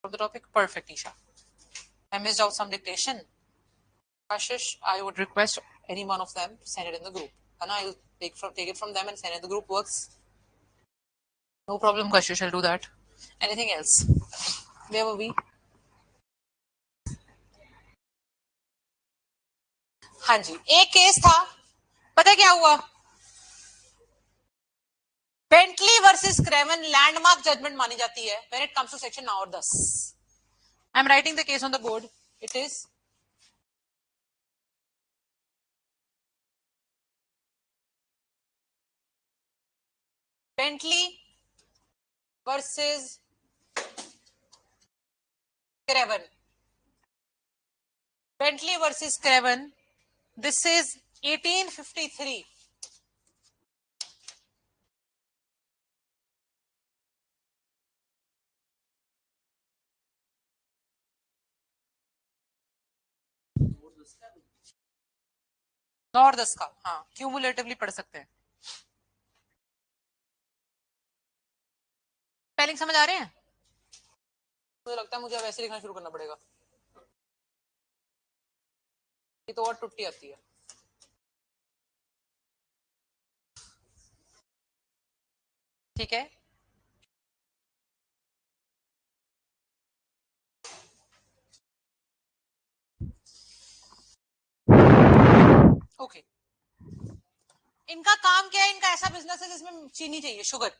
from the topic. Perfect, Isha. I missed out some dictation. Ashish, I would request any one of them to send it in the group. And I'll take it from them and send it in the group. Works. No problem, Kashish. I'll do that. Anything else? Where were we? हाँ जी, एक case था. पता क्या हुआ? Bentley versus Craven landmark judgement मानी जाती है when it comes to section 9 और 10. I'm writing the case on the board. It is Bentley versus Craven. Bentley versus Craven. This is 1853. नौ और 10 का, हाँ, क्यूमुलेटिवली पढ़ सकते हैं. स्पेलिंग समझ आ रहे हैं? मुझे लगता है मुझे अब ऐसे लिखना शुरू करना पड़ेगा. ये तो और टुट्टी आती है. ठीक है. ओके. इनका काम क्या है? इनका ऐसा बिजनेस है जिसमें चीनी चाहिए, sugar,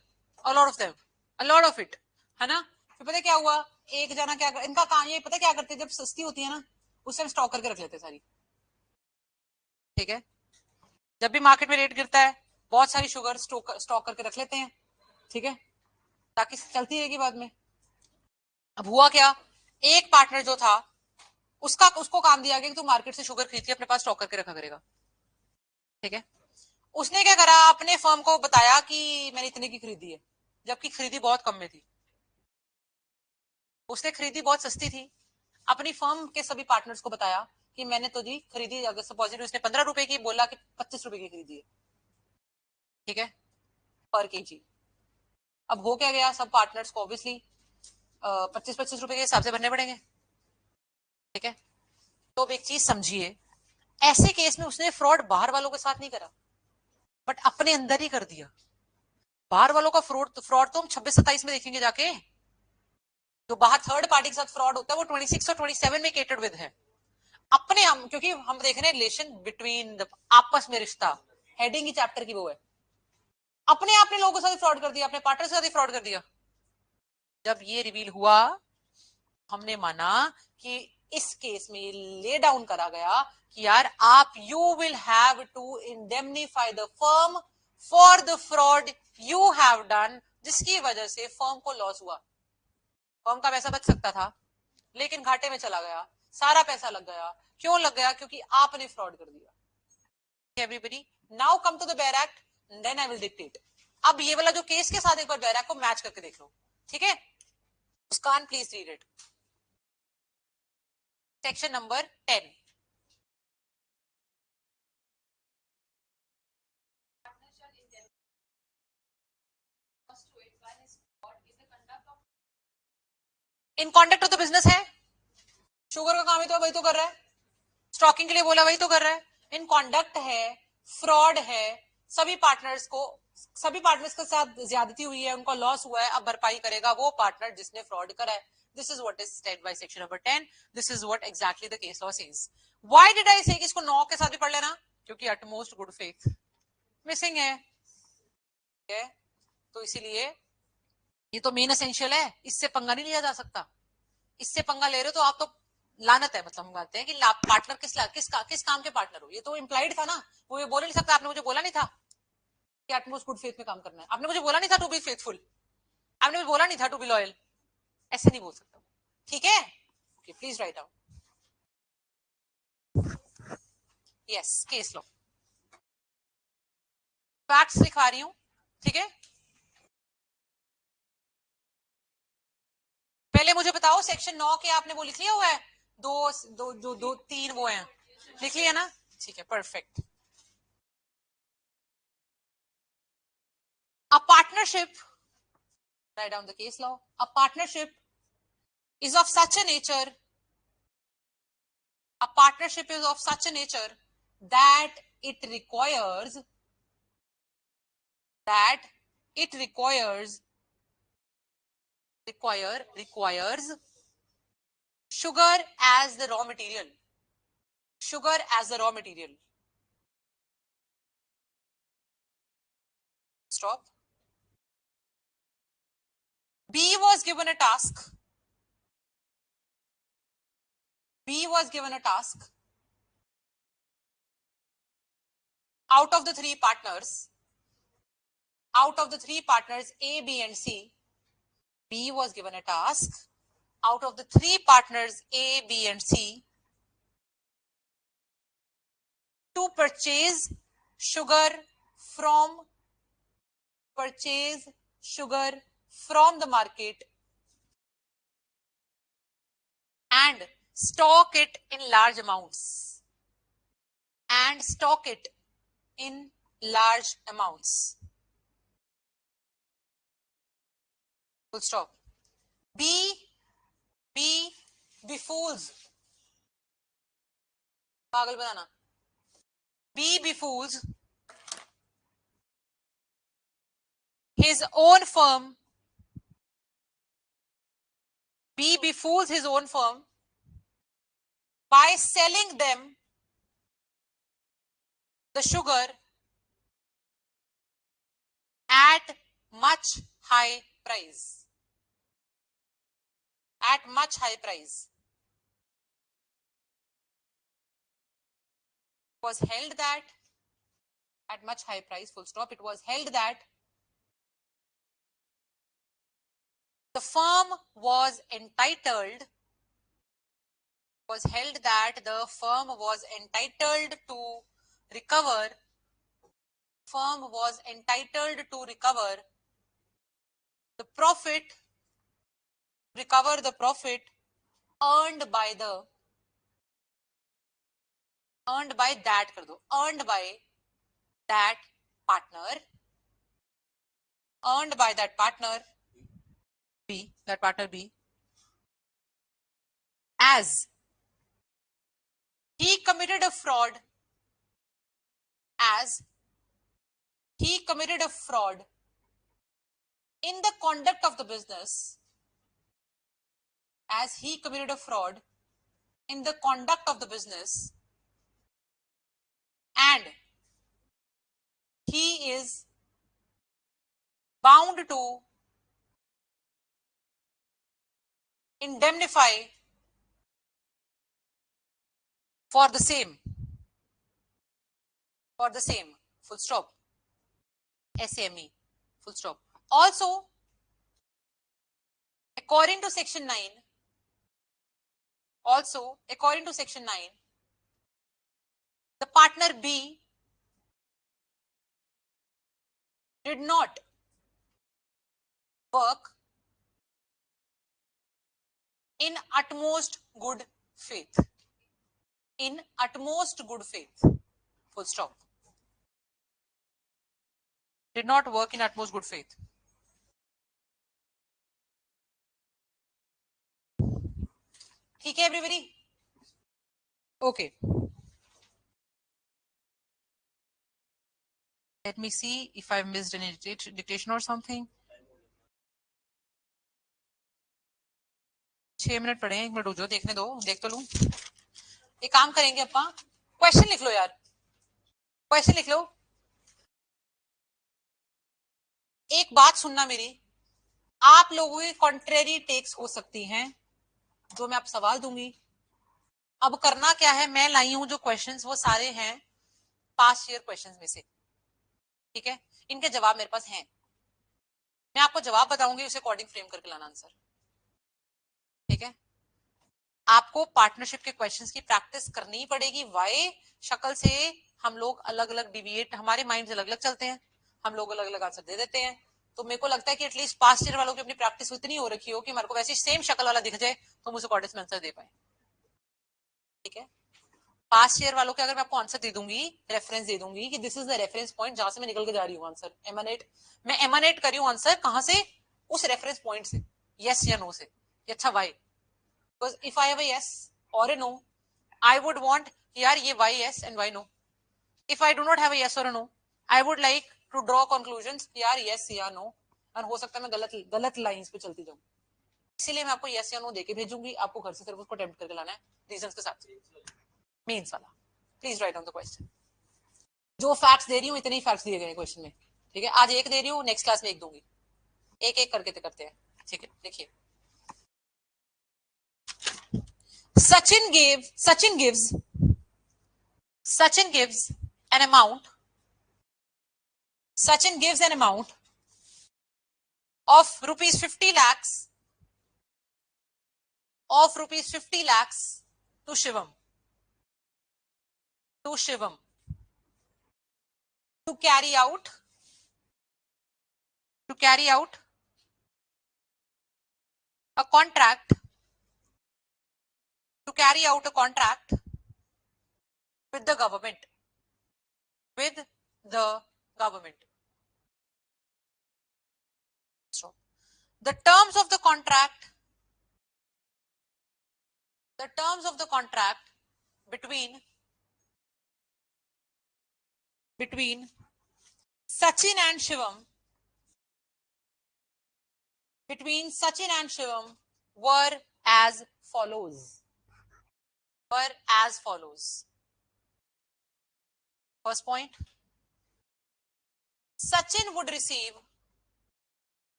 a lot of them, a lot of it, है ना. फिर पता क्या हुआ? एक जना क्या इनका काम, ये पता क्या करते हैं, जब सस्ती होती है ना उस टाइम स्टॉक करके रख लेते हैं सारी. ठीक है. जब भी मार्केट में रेट गिरता है बहुत सारी शुगर स्टॉक करके रख लेते हैं. ठीक है, ताकि चलती रहेगी बाद में. अब हुआ क्या? एक पार्टनर जो था उसको काम दिया गया कि तू मार्केट से शुगर खरीद के अपने पास स्टॉक करके रखा करेगा. ठीक है. उसने क्या करा? अपने फर्म को बताया कि मैंने इतने की खरीदी है, जबकि खरीदी बहुत कम में थी. उसने खरीदी बहुत सस्ती थी. अपनी फर्म के सभी पार्टनर्स को बताया कि मैंने तो जी खरीदी, अगर सपोज उसने 15 रुपए की बोला कि 25 रुपए की खरीदी है. ठीक है, पर केजी. अब हो क्या गया? सब पार्टनर्स को ऑब्वियसली 25-25 रुपए के हिसाब से भरने पड़ेंगे. ठीक है. तो अब एक चीज समझिए, ऐसे केस में उसने फ्रॉड बाहर वालों के साथ नहीं करा, बट अपने अंदर ही कर दिया. बाहर वालों का फ्रॉड फ्रॉड तो हम 26-27 में देखेंगे जाके. जो बाहर थर्ड पार्टी के साथ फ्रॉड होता है वो 26 और 27 में केटर्ड विद है. अपने हम, क्योंकि हम देख रहे हैं रिलेशन बिटवीन आपस में रिश्ता, हेडिंग ही चैप्टर की वो है. अपने आपने लोगों के साथ फ्रॉड कर दिया, अपने पार्टनर के साथ ही फ्रॉड कर दिया. जब ये रिवील हुआ, हमने माना कि इस केस में ले डाउन करा गया कि यार आप you will have to indemnify the firm for the fraud you have done, जिसकी वजह से फर्म को लॉस हुआ. फर्म का पैसा बच सकता था लेकिन घाटे में चला गया, सारा पैसा लग गया. क्यों लग गया? क्योंकि आपने फ्रॉड कर दिया. Everybody, now come to the bare act, then I will dictate. अब ये वाला जो केस के साथ एक बार बेयर एक्ट को मैच करके देख लो. ठीक है. Muskan please read it. Section number 10. In conduct of the business है. शुगर का काम ही तो वही तो कर रहा है, स्टॉकिंग के लिए बोला वही तो कर रहा है. इन कॉन्डक्ट है, फ्रॉड है, सभी पार्टनर्स को, सभी पार्टनर्स के साथ ज्यादती हुई है, उनको लॉस हुआ है. अब भरपाई करेगा वो पार्टनर जिसने फ्रॉड करा है. This is what is stated by section number 10. This is what exactly the case law says. Why did I say कि इसको 9 के साथ भी पढ़ लेना? क्योंकि अटमोस्ट गुड फेथ मिसिंग है. तो इसीलिए ये तो मेन एसेंशियल है, इससे पंगा नहीं लिया जा सकता. इससे पंगा ले रहे हो तो आप तो लानत है. मतलब हम कहते हैं कि पार्टनर किस काम के पार्टनर हो, ये तो इम्प्लाइड था ना. वो ये बोल नहीं सकता आपने मुझे बोला नहीं था कि एटमोस्ट गुड फेथ में काम करना है, आपने मुझे बोला नहीं था टू बी फेथफुल, आपने मुझे बोला नहीं था टू बी लॉयल. ऐसे नहीं बोल सकता. ठीक है. Okay, please write down. Yes, case low, facts लिखवा रही हूं. ठीक है. पहले मुझे बताओ सेक्शन 9 के आपने वो लिख लिया हुआ है? दो तीन वो हैं, लिख लिया ना? ठीक है, perfect. A partnership, write down the case law. A partnership is of such a nature. A partnership is of such a nature that it requires sugar as the raw material. Sugar as the raw material. Stop. B was given a task. B was given a task. Out of the three partners, A, B, and C, B was given a task. Out of the three partners, A, B, and C, to purchase sugar from the market and stock it in large amounts. Full stop. B befools. पागल बनाना. B befools his own firm. B befools his own firm by selling them the sugar at much high price. It was held that at much high price, full stop. It was held that the firm was entitled to recover the profit earned by that partner B, as he committed a fraud in the conduct of the business, and he is bound to indemnify for the same. Full stop. SME. Full stop. Also, according to section 9, the partner B did not work in utmost good faith. Full stop. Did not work in utmost good faith. ठीक है everybody? Okay. Let me see if I've missed any dictation or something. 6 minute पड़े हैं, 1 minute रुक जाओ, देखने दो, देख तो लूं. एक काम करेंगे अपा, क्वेश्चन लिख लो यार, क्वेश्चन लिख लो. एक बात सुनना मेरी, आप लोगों की कॉन्ट्रेरी टेक्स हो सकती हैं जो मैं आप सवाल दूंगी. अब करना क्या है, मैं लाई हूं जो क्वेश्चंस वो सारे हैं पास्ट ईयर क्वेश्चंस में से. ठीक है, इनके जवाब मेरे पास हैं, मैं आपको जवाब बताऊंगी, उसे अकॉर्डिंग फ्रेम करके लाना आंसर. ठीक है, आपको पार्टनरशिप के क्वेश्चंस की प्रैक्टिस करनी पड़ेगी. वाई शक्ल से हम लोग अलग अलग डिविएट, हमारे माइंड अलग अलग चलते हैं, हम लोग अलग अलग आंसर दे देते हैं. तो मेरे को लगता है कि एटलीस्ट पास्ट ईयर वालों की अपनी प्रैक्टिस इतनी हो रखी हो कि मेरे को वैसे सेम शक्ल वाला दिख जाए तो मुझे कॉर्डिनेट्स में आंसर दे पाए। ठीक है, पास्ट ईयर वालों के अगर मैं आपको आंसर दे दूंगी, रेफरेंस दे दूंगी कि this is the reference point जहां से मैं निकल के जा रही हूँ आंसर एमानेट, मैं एमानेट करी हूँ आंसर कहां से, उस रेफरेंस पॉइंट से, यस या नो से। अच्छा why, because if I have a yes और a no, I would want यार ये why yes and why no. If I do not have a yes or a no, I would like to draw conclusions यार yes या no, और हो सकता है मैं गलत गलत लाइंस पे चलती जाऊं, इसीलिए मैं आपको yes या no देके भेजूंगी, आपको घर से सिर्फ उसको अटेम्प्ट करके लाना है रीजंस के साथ। मीन्स वाला please write down the question. जो फैक्ट्स दे रही हूँ इतने ही फैक्ट्स दिए गए क्वेश्चन में। ठीक है, आज एक दे रही हूँ, नेक्स्ट क्लास में एक दूंगी, एक एक करके करते हैं। ठीक है, देखिए Sachin gives an amount, Sachin gives an amount of rupees 50 lakhs, of rupees 50 lakhs to Shivam, to Shivam, to carry out, to carry out a contract, to carry out a contract with the government, with the government. So, the terms of the contract, the terms of the contract between Sachin and Shivam, between Sachin and Shivam were as follows. Were as follows. First point, Sachin would receive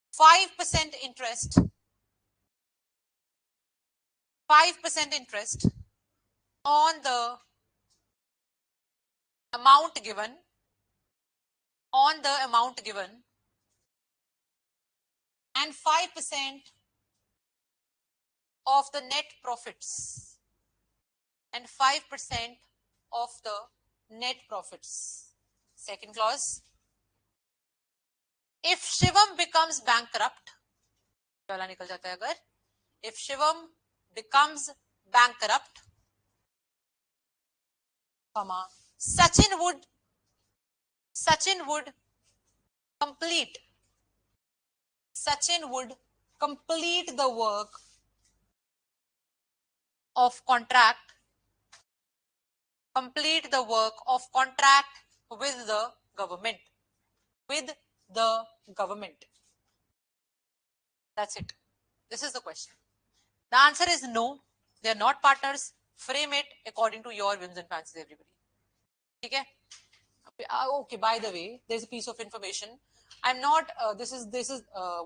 5% interest, 5% interest on the amount given, on the amount given, and 5% of the net profits, and 5% of the net profits. Second clause, if Shivam becomes bankrupt, वाला निकल जाता है अगर, if Shivam becomes bankrupt, Sachin would complete the work of contract, complete the work of contract with the government, with the government. That's it. This is the question. The answer is no, they are not partners. Frame it according to your whims and fancies, everybody. Okay? Okay, by the way, there's a piece of information. I'm not, this is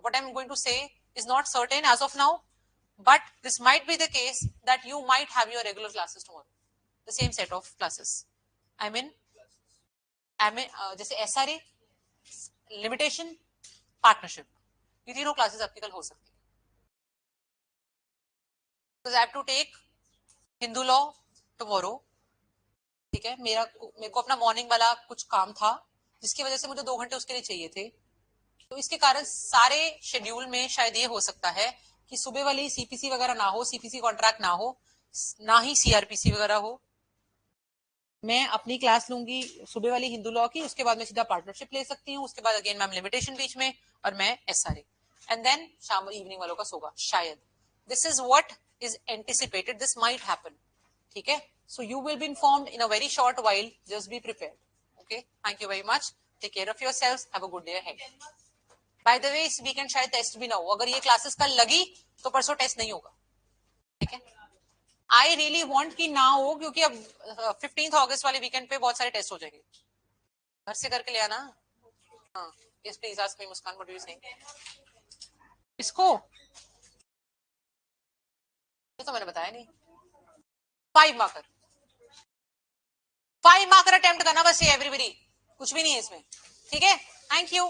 what I'm going to say is not certain as of now, but this might be the case that you might have your regular classes tomorrow. The same set of classes. I mean, जैसे SRA, limitation, partnership. ये तीनों classes आपकी कल हो सकती है. Because I have to take Hindu law tomorrow. ठीक है, मेरे को अपना मॉर्निंग वाला कुछ काम था जिसकी वजह से मुझे 2 घंटे उसके लिए चाहिए थे, तो इसके कारण सारे शेड्यूल में शायद ये हो सकता है कि सुबह वाली सीपीसी वगैरह ना हो, सीपीसी कॉन्ट्रैक्ट ना हो, ना ही सीआरपीसी वगैरह हो. मैं अपनी क्लास लूंगी सुबह वाली हिंदू लॉ की, उसके बाद मैं सीधा पार्टनरशिप ले सकती हूँ, उसके बाद अगेन मैम लिमिटेशन बीच में, और मैं एसआरए, एंड देन शाम इवनिंग वालों का सोगा शायद. This is what is anticipated, this might happen. ठीक है, so you will be informed in a very short while, just be prepared. Okay, thank you very much, take care of yourselves, have a good day ahead. By the way, इस weekend शायद test भी ना हो, अगर ये classes कल लगी तो परसों टेस्ट नहीं होगा. ठीक है, आई रियली वांट कि ना हो, क्योंकि अब 15 अगस्त वाले वीकेंड पे बहुत सारे टेस्ट हो जाएंगे. घर से करके ले आना. हाँ, yes please ask me Muskan, what do you saying. इसको ये तो मैंने बताया नहीं. 5 मार्कर अटेम्प्ट करना बस, ये एवरीबडी, कुछ भी नहीं है इसमें. ठीक है, थैंक यू.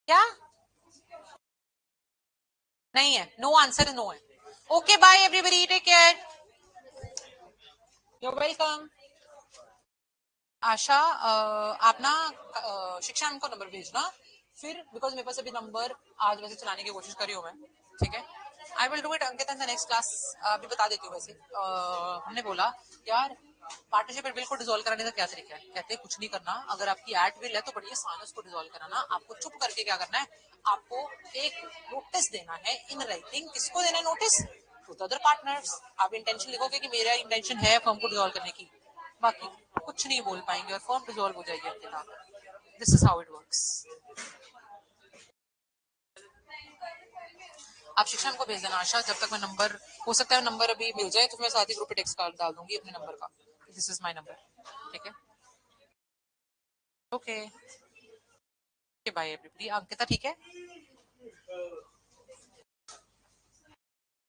क्या नहीं है, नो आंसर नो है. Okay bye everybody, take care. You welcome. आशा आप ना शिक्षा को नंबर भेजना, फिर बिकॉज मेरे पास अभी नंबर आज वैसे चलाने की कोशिश करी हूँ मैं, ठीक है। I will do it Ankit in the next class. अभी बता देती हूँ वैसे। हमने बोला यार पार्टनरशिप बिल को डिसॉल्व कराने का क्या तरीका है, कहते हैं कुछ नहीं करना, अगर आपकी एट बिल है तो बढ़िया सान उसको डिसॉल्व कराना। आपको चुप करके क्या करना है, आपको एक नोटिस देना है इन राइटिंग। किसको देना है notice? To the other partners. आप इंटेंशन लिखोगे कि मेरा इंटेंशन है फर्म को डिसॉल्व करने की, बाकी कुछ नहीं बोल पाएंगे और फॉर्म डिसॉल्व हो जाएगी आपके साथ। This is how it works. आप शिक्षण को भेज देना आशा, जब तक मैं नंबर, हो सकता है नंबर अभी मिल जाए तो मैं साथ ही ग्रुप पे टेक्स्ट डाल दूंगी अपने नंबर का, दिस इज माय नंबर, ठीक है। Okay by everybody. अंकिता ठीक है?